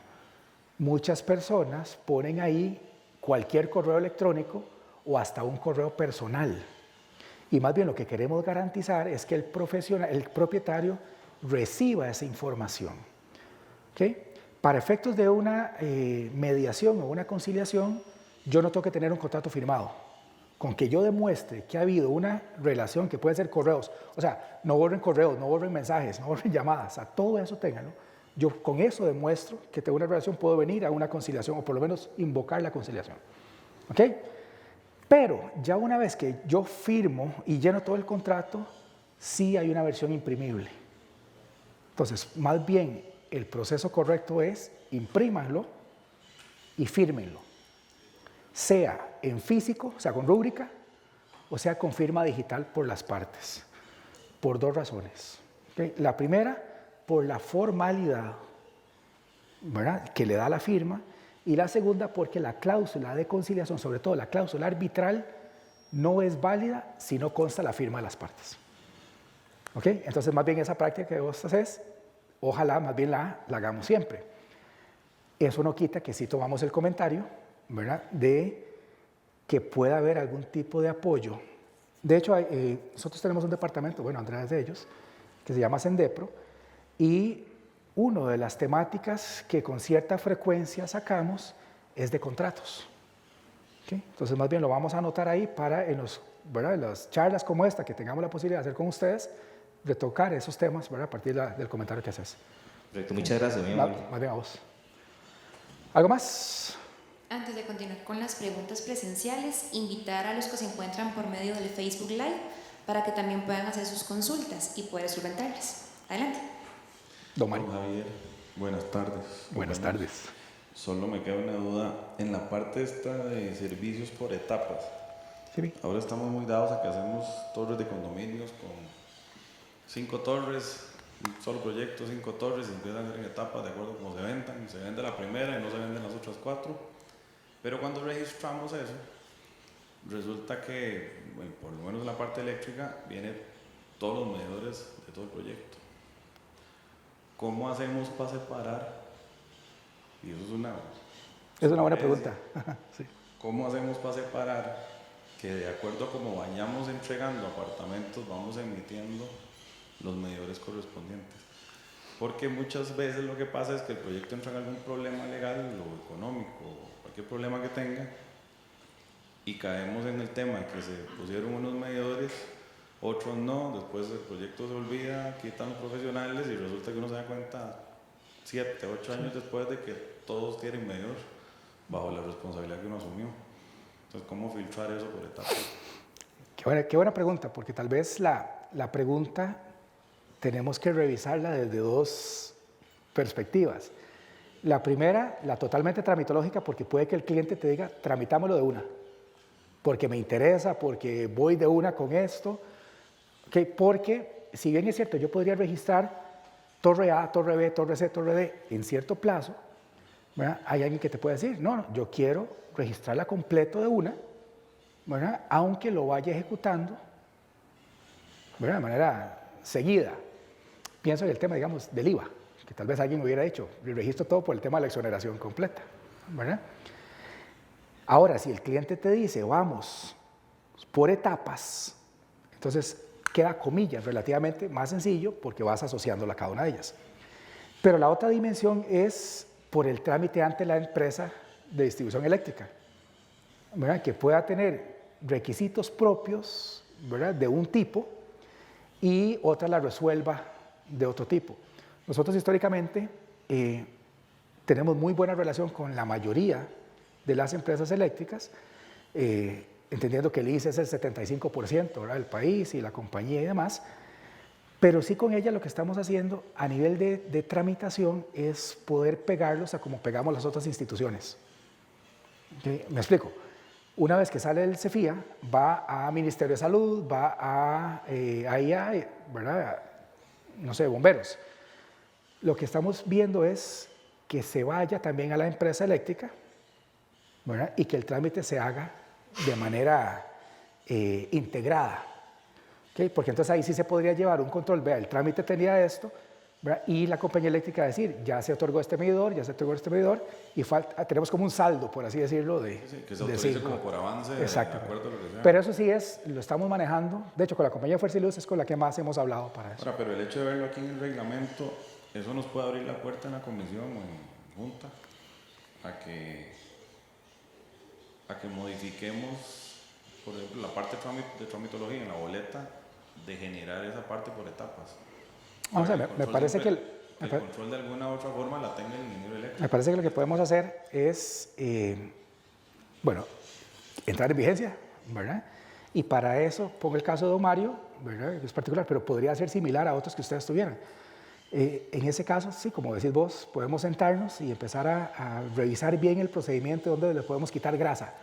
Speaker 1: Muchas personas ponen ahí cualquier correo electrónico o hasta un correo personal. Y más bien lo que queremos garantizar es que el propietario reciba esa información. ¿Okay? Para efectos de una mediación o una conciliación, yo no tengo que tener un contrato firmado. Con que yo demuestre que ha habido una relación que puede ser correos, o sea, no borren correos, no borren mensajes, no borren llamadas, a todo eso ténganlo. Yo con eso demuestro que tengo una relación, puedo venir a una conciliación o por lo menos invocar la conciliación. ¿Ok? Pero ya una vez que yo firmo y lleno todo el contrato, sí hay una versión imprimible. Entonces, más bien, el proceso correcto es imprímanlo y fírmenlo. Sea en físico, o sea, con rúbrica, o sea, con firma digital por las partes. Por 2 razones. ¿Okay? La primera, por la formalidad, ¿verdad?, que le da la firma. Y la segunda, porque la cláusula de conciliación, sobre todo la cláusula arbitral, no es válida si no consta la firma de las partes. ¿Ok? Entonces, más bien esa práctica que vos haces, ojalá más bien la hagamos siempre. Eso no quita que sí tomamos el comentario, ¿verdad?, de que pueda haber algún tipo de apoyo. De hecho, nosotros tenemos un departamento, bueno, Andrea de ellos, que se llama Sendepro, y una de las temáticas que con cierta frecuencia sacamos es de contratos. ¿Okay? Entonces, más bien lo vamos a anotar ahí para en las charlas como esta que tengamos la posibilidad de hacer con ustedes, de tocar esos temas, ¿verdad?, a partir del comentario que haces.
Speaker 3: Perfecto, muchas gracias.
Speaker 1: Más bien a vos. ¿Algo más?
Speaker 2: Antes de continuar con las preguntas presenciales, invitar a los que se encuentran por medio del Facebook Live para que también puedan hacer sus consultas y poder solventarlas. Adelante.
Speaker 1: Don Mario.
Speaker 4: Javier, buenas tardes.
Speaker 1: Buenas tardes.
Speaker 4: Solo me queda una duda en la parte esta de servicios por etapas.
Speaker 1: Sí.
Speaker 4: Ahora estamos muy dados a que hacemos torres de condominios con 5 torres, un solo proyecto, 5 torres, y empiezan a hacer en etapas de acuerdo a cómo se vendan. Se vende la primera y no se venden las otras 4. Pero cuando registramos eso, resulta que, bueno, por lo menos en la parte eléctrica, vienen todos los medidores de todo el proyecto. ¿Cómo hacemos para separar? Y eso
Speaker 1: Es una buena pregunta. Sí.
Speaker 4: ¿Cómo hacemos para separar que de acuerdo a cómo vayamos entregando apartamentos, vamos emitiendo los medidores correspondientes? Porque muchas veces lo que pasa es que el proyecto entra en algún problema legal o económico, cualquier problema que tenga, y caemos en el tema de que se pusieron unos medidores, otros no, después el proyecto se olvida, quitan los profesionales y resulta que uno se da cuenta 7, 8 años después de que todos tienen medidor bajo la responsabilidad que uno asumió. Entonces, ¿cómo filtrar eso por etapas?
Speaker 1: Qué buena pregunta, porque tal vez la pregunta tenemos que revisarla desde dos perspectivas. La primera, la totalmente tramitológica, porque puede que el cliente te diga, tramitámoslo de una, porque me interesa, porque voy de una con esto, ¿okay? Porque, si bien es cierto, yo podría registrar torre A, torre B, torre C, torre D en cierto plazo, ¿verdad? Hay alguien que te puede decir, no, yo quiero registrarla completo de una, ¿verdad? Aunque lo vaya ejecutando, ¿verdad? De manera seguida. Pienso en el tema, digamos, del IVA, que tal vez alguien hubiera dicho, registro todo por el tema de la exoneración completa, ¿verdad? Ahora, si el cliente te dice, vamos por etapas, entonces queda, comillas, relativamente más sencillo porque vas asociándola a cada una de ellas. Pero la otra dimensión es por el trámite ante la empresa de distribución eléctrica, ¿verdad? Que pueda tener requisitos propios, ¿verdad? De un tipo y otra la resuelva de otro tipo. Nosotros históricamente tenemos muy buena relación con la mayoría de las empresas eléctricas, entendiendo que el ICE es el 75%, ¿verdad? Del país y la compañía y demás, pero sí con ella lo que estamos haciendo a nivel de tramitación es poder pegarlos a como pegamos las otras instituciones. ¿Okay? Me explico. Una vez que sale el CEFIA, va a Ministerio de Salud, va a AIA, ¿verdad? No sé, bomberos. Lo que estamos viendo es que se vaya también a la empresa eléctrica, ¿verdad? Y que el trámite se haga de manera integrada. ¿Okay? Porque entonces ahí sí se podría llevar un control, vea, el trámite tenía esto, ¿verdad? Y la compañía eléctrica decir, ya se otorgó este medidor, ya se otorgó este medidor, y tenemos como un saldo, por así decirlo, de
Speaker 4: que se autorice como por avance, de acuerdo a lo que sea.
Speaker 1: Pero eso sí lo estamos manejando, de hecho con la compañía Fuerza y Luz es con la que más hemos hablado para eso.
Speaker 4: Ahora, pero el hecho de verlo aquí en el reglamento, eso nos puede abrir la puerta en la comisión o en junta a que modifiquemos, por ejemplo, la parte de tramitología en la boleta, de generar esa parte por etapas.
Speaker 1: Vamos a ver, me parece que
Speaker 4: el control de alguna u otra forma la tenga el ingeniero eléctrico.
Speaker 1: Me parece que lo que podemos hacer es, bueno, entrar en vigencia, ¿verdad? Y para eso, pongo el caso de Omario, ¿verdad? Que es particular, pero podría ser similar a otros que ustedes tuvieran. En ese caso, sí, como decís vos, podemos sentarnos y empezar a revisar bien el procedimiento donde le podemos quitar grasa,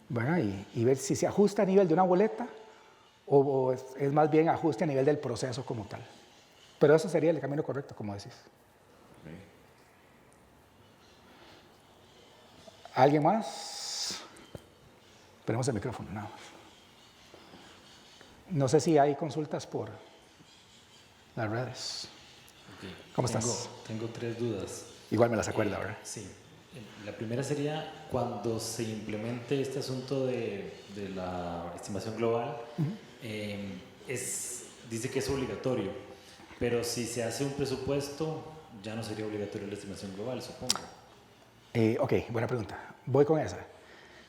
Speaker 1: ¿verdad? Y ver si se ajusta a nivel de una boleta o es más bien ajuste a nivel del proceso como tal. Pero eso sería el camino correcto, como decís.
Speaker 4: Okay.
Speaker 1: ¿Alguien más? Esperemos el micrófono, nada más. No sé si hay consultas por las redes.
Speaker 5: Okay.
Speaker 1: ¿Cómo estás?
Speaker 5: Tengo 3 dudas.
Speaker 1: Igual me las acuerda, ¿verdad?
Speaker 5: Sí. La primera sería cuando se implemente este asunto de la estimación global, dice que es obligatorio, pero si se hace un presupuesto, ya no sería obligatorio la estimación global, supongo.
Speaker 1: Ok, buena pregunta. Voy con esa.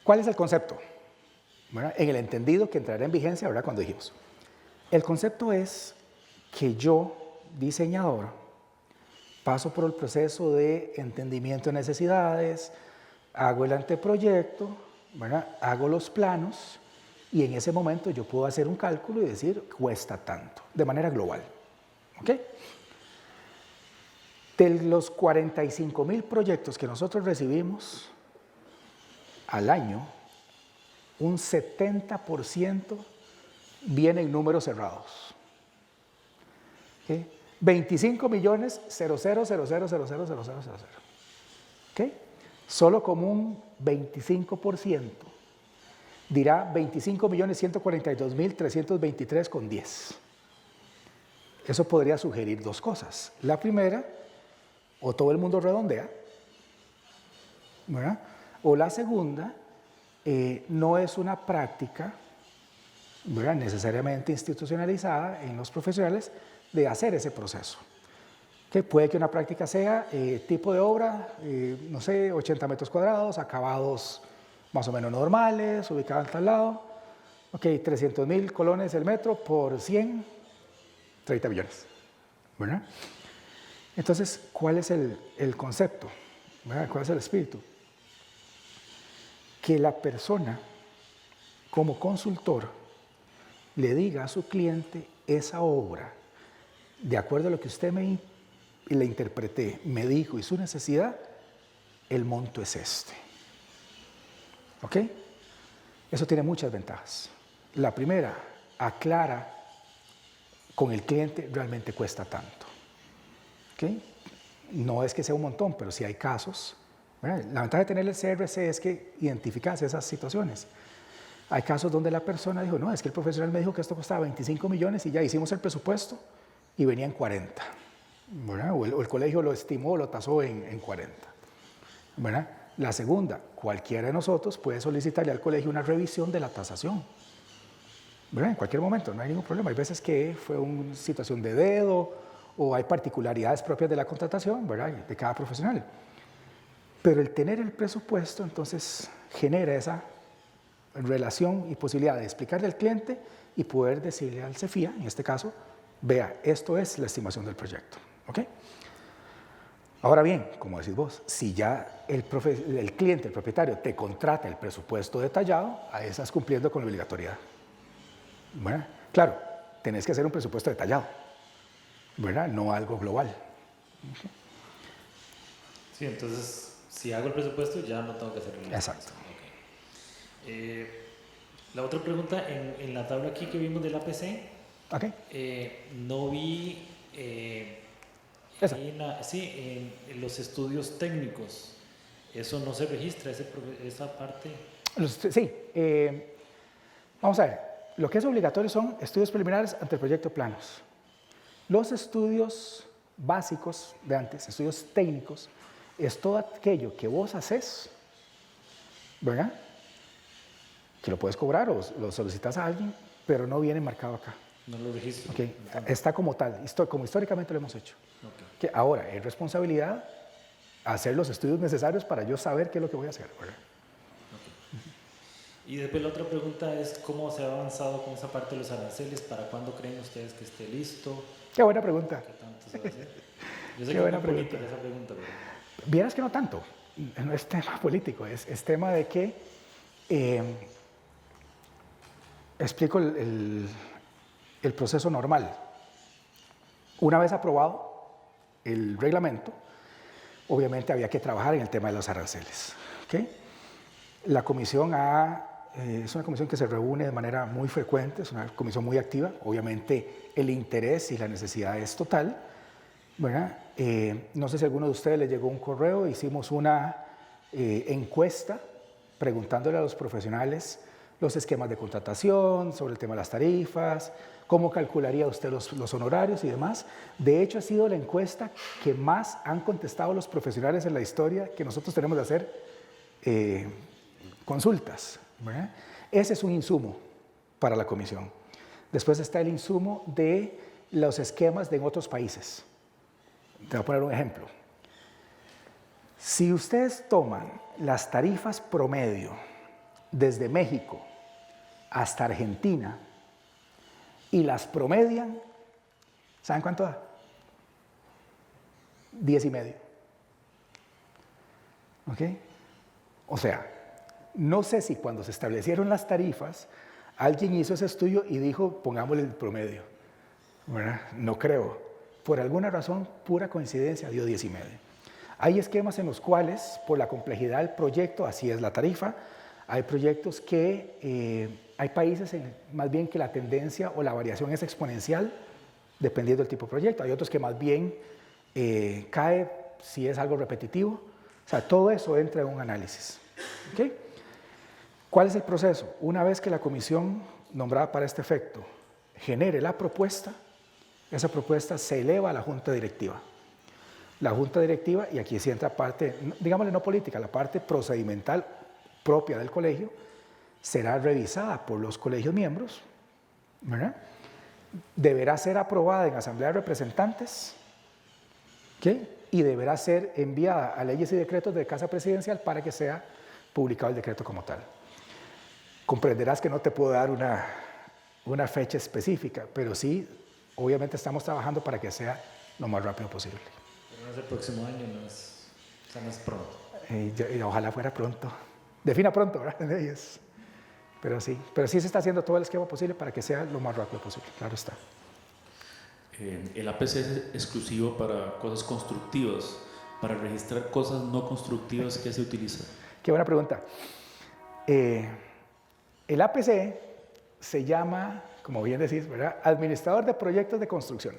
Speaker 1: ¿Cuál es el concepto? Bueno, en el entendido que entrará en vigencia, ¿verdad? Cuando dijimos. El concepto es que yo, diseñador, paso por el proceso de entendimiento de necesidades, hago el anteproyecto, ¿verdad? Hago los planos y en ese momento yo puedo hacer un cálculo y decir, cuesta tanto, de manera global. ¿Ok? De los 45,000 proyectos que nosotros recibimos al año, un 70% viene en números cerrados. ¿Okay? 25.000.00000000000. ¿Okay? Solo como un 25% dirá 25.142.323,10. Eso podría sugerir dos cosas. La primera, o todo el mundo redondea, ¿verdad? O la segunda, no es una práctica, ¿verdad?, necesariamente institucionalizada en los profesionales de hacer ese proceso. Que puede que una práctica sea tipo de obra, no sé, 80 metros cuadrados, acabados más o menos normales, ubicado en tal lado. Ok, 300.000 colones el metro por 100, 30 millones. ¿Verdad? Entonces, ¿cuál es el concepto? ¿Verdad? ¿Cuál es el espíritu? Que la persona, como consultor, le diga a su cliente esa obra, de acuerdo a lo que usted le interpreté, me dijo y su necesidad, el monto es este. ¿Ok? Eso tiene muchas ventajas. La primera, aclara con el cliente realmente cuesta tanto. ¿Ok? No es que sea un montón, pero sí hay casos. ¿Verdad? La ventaja de tener el CRC es que identificas esas situaciones. Hay casos donde la persona dijo, no, es que el profesional me dijo que esto costaba 25 millones y ya hicimos el presupuesto y venía en 40. ¿Verdad? O el colegio lo estimó, lo tasó en 40. ¿Verdad? La segunda, cualquiera de nosotros puede solicitarle al colegio una revisión de la tasación. ¿Verdad? En cualquier momento, no hay ningún problema. Hay veces que fue una situación de dedo o hay particularidades propias de la contratación, ¿verdad?, de cada profesional. Pero el tener el presupuesto, entonces, genera esa relación y posibilidad de explicarle al cliente y poder decirle al CEFIA, en este caso, vea, esto es la estimación del proyecto. ¿Ok? Ahora bien, como decís vos, si ya el cliente, el propietario, te contrata el presupuesto detallado, ahí estás cumpliendo con la obligatoriedad. Bueno, claro, tenés que hacer un presupuesto detallado, ¿verdad? No algo global. ¿Okay?
Speaker 5: Sí, entonces, si hago el presupuesto, ya no tengo que hacerlo.
Speaker 1: Exacto.
Speaker 5: Okay. La otra pregunta, en la tabla aquí que vimos del APC,
Speaker 1: Okay.
Speaker 5: No vi en los estudios técnicos, eso no se registra, esa parte.
Speaker 1: Sí, vamos a ver, lo que es obligatorio son estudios preliminares ante el proyecto planos. Los estudios básicos de antes, estudios técnicos, es todo aquello que vos haces, ¿verdad?, que lo puedes cobrar o lo solicitas a alguien, pero no viene marcado acá.
Speaker 5: No lo registro.
Speaker 1: Okay. Está como tal, como históricamente lo hemos hecho.
Speaker 5: Okay.
Speaker 1: Que ahora es responsabilidad hacer los estudios necesarios para yo saber qué es lo que voy a hacer, ¿verdad?
Speaker 5: Okay. Y después la otra pregunta es cómo se ha avanzado con esa parte de los aranceles, ¿para cuándo creen ustedes que esté listo?
Speaker 1: Qué buena pregunta.
Speaker 5: ¿Qué tanto se va a hacer? Yo sé
Speaker 1: Qué
Speaker 5: que
Speaker 1: buena
Speaker 5: es
Speaker 1: pregunta.
Speaker 5: política esa pregunta, pero...
Speaker 1: Vieras que no tanto, no es tema político, es tema de que explico el proceso normal. Una vez aprobado el reglamento, obviamente había que trabajar en el tema de los aranceles. ¿Okay? La comisión es una comisión que se reúne de manera muy frecuente, es una comisión muy activa, obviamente el interés y la necesidad es total, ¿verdad? No sé si a alguno de ustedes les llegó un correo, hicimos una encuesta preguntándole a los profesionales los esquemas de contratación, sobre el tema de las tarifas, cómo calcularía usted los honorarios y demás. De hecho, ha sido la encuesta que más han contestado los profesionales en la historia que nosotros tenemos de hacer consultas, ¿verdad? Ese es un insumo para la comisión. Después está el insumo de los esquemas de en otros países. Te voy a poner un ejemplo. Si ustedes toman las tarifas promedio desde México hasta Argentina y las promedian, ¿saben cuánto da? 10,5. ¿Ok? O sea, no sé si cuando se establecieron las tarifas alguien hizo ese estudio y dijo, pongámosle el promedio, ¿verdad? No creo. Por alguna razón, pura coincidencia, dio 10,5. Hay esquemas en los cuales, por la complejidad del proyecto, así es la tarifa. Hay proyectos que, hay países más bien que la tendencia o la variación es exponencial, dependiendo del tipo de proyecto. Hay otros que más bien cae si es algo repetitivo. O sea, todo eso entra en un análisis. ¿Okay? ¿Cuál es el proceso? Una vez que la comisión nombrada para este efecto genere la propuesta, esa propuesta se eleva a la junta directiva. La junta directiva, y aquí sí entra parte, digámosle no política, la parte procedimental propia del colegio, será revisada por los colegios miembros, ¿verdad? Deberá ser aprobada en asamblea de representantes, ¿okay? Y deberá ser enviada a leyes y decretos de Casa Presidencial para que sea publicado el decreto como tal. Comprenderás que no te puedo dar una fecha específica, pero sí, obviamente estamos trabajando para que sea lo más rápido posible.
Speaker 5: Pero no es el próximo año, no es pronto.
Speaker 1: Y ojalá fuera pronto. Defina pronto, ¿verdad? Pero sí se está haciendo todo el esquema posible para que sea lo más rápido posible, claro está.
Speaker 6: El APC es exclusivo para cosas constructivas. Para registrar cosas no constructivas, ¿qué se utiliza?
Speaker 1: Qué buena pregunta. El APC se llama, como bien decís, ¿verdad? Administrador de Proyectos de Construcción.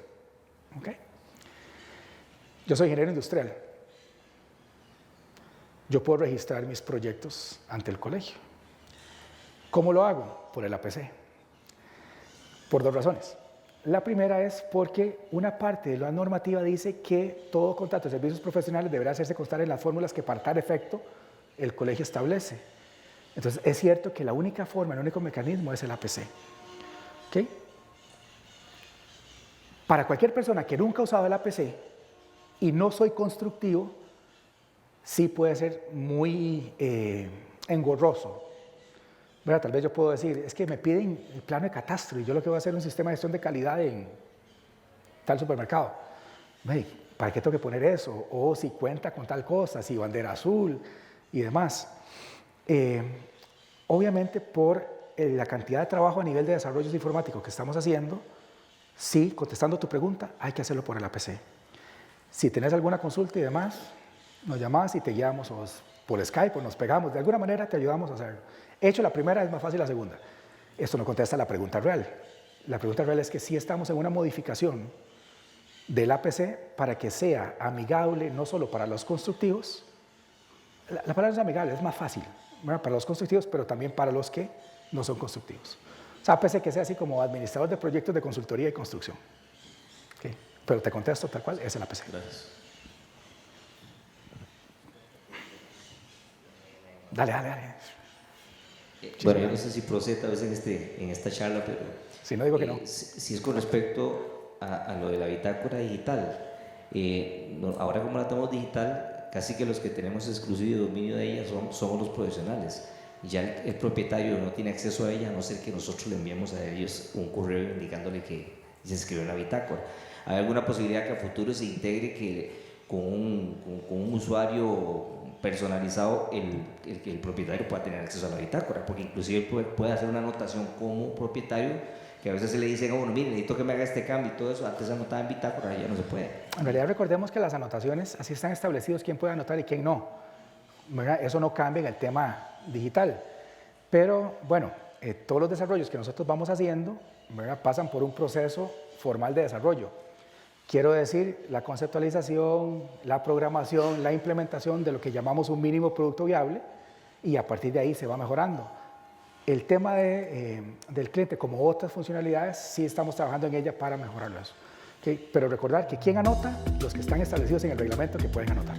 Speaker 1: ¿Okay? Yo soy ingeniero industrial. Yo puedo registrar mis proyectos ante el colegio. ¿Cómo lo hago? Por el APC. Por dos razones. La primera es porque una parte de la normativa dice que todo contrato de servicios profesionales deberá hacerse constar en las fórmulas que para tal efecto el colegio establece. Entonces, es cierto que la única forma, el único mecanismo es el APC. ¿Okay? Para cualquier persona que nunca ha usado el APC y no soy constructivo, sí puede ser muy engorroso. ¿Verdad? Tal vez yo puedo decir, es que me piden el plano de catastro y yo lo que voy a hacer es un sistema de gestión de calidad en tal supermercado. ¿Para qué tengo que poner eso? O si cuenta con tal cosa, si bandera azul y demás. Obviamente por la cantidad de trabajo a nivel de desarrollos informáticos que estamos haciendo, sí, contestando tu pregunta, hay que hacerlo por el APC. Si tenés alguna consulta y demás, nos llamás y te guiamos o por Skype o nos pegamos, de alguna manera te ayudamos a hacerlo. Hecho la primera, es más fácil la segunda. Esto no contesta la pregunta real. La pregunta real es que sí estamos en una modificación del APC para que sea amigable no solo para los constructivos, la palabra es amigable, es más fácil, ¿verdad? Para los constructivos, pero también para los que no son constructivos. O sea, APC que sea así como administrador de proyectos de consultoría y construcción. ¿Okay? Pero te contesto tal cual, es el APC.
Speaker 6: Gracias.
Speaker 1: Dale.
Speaker 3: Bueno, yo no sé si procede tal vez en esta charla, pero
Speaker 1: Si no digo que no.
Speaker 3: si es con respecto a lo de la bitácora digital. Ahora como la tenemos digital, casi que los que tenemos exclusivo dominio de ella somos los profesionales. Ya el propietario no tiene acceso a ella, a no ser que nosotros le enviemos a ellos un correo indicándole que se escribió en la bitácora. ¿Hay alguna posibilidad que a futuro se integre con un usuario personalizado el propietario pueda tener acceso a la bitácora? Porque inclusive puede hacer una anotación como propietario, que a veces se le dicen, bueno, mire, necesito que me haga este cambio y todo eso, antes anotaba en bitácora, ya no se puede.
Speaker 1: En realidad recordemos que las anotaciones así están establecidos quién puede anotar y quién no, ¿verdad? Eso no cambia en el tema digital, pero bueno, todos los desarrollos que nosotros vamos haciendo, ¿verdad? Pasan por un proceso formal de desarrollo. Quiero decir, la conceptualización, la programación, la implementación de lo que llamamos un mínimo producto viable, y a partir de ahí se va mejorando. El tema del cliente, como otras funcionalidades, sí estamos trabajando en ella para mejorarlo. ¿Okay? Pero recordar que ¿quién anota? Los que están establecidos en el reglamento que pueden anotar.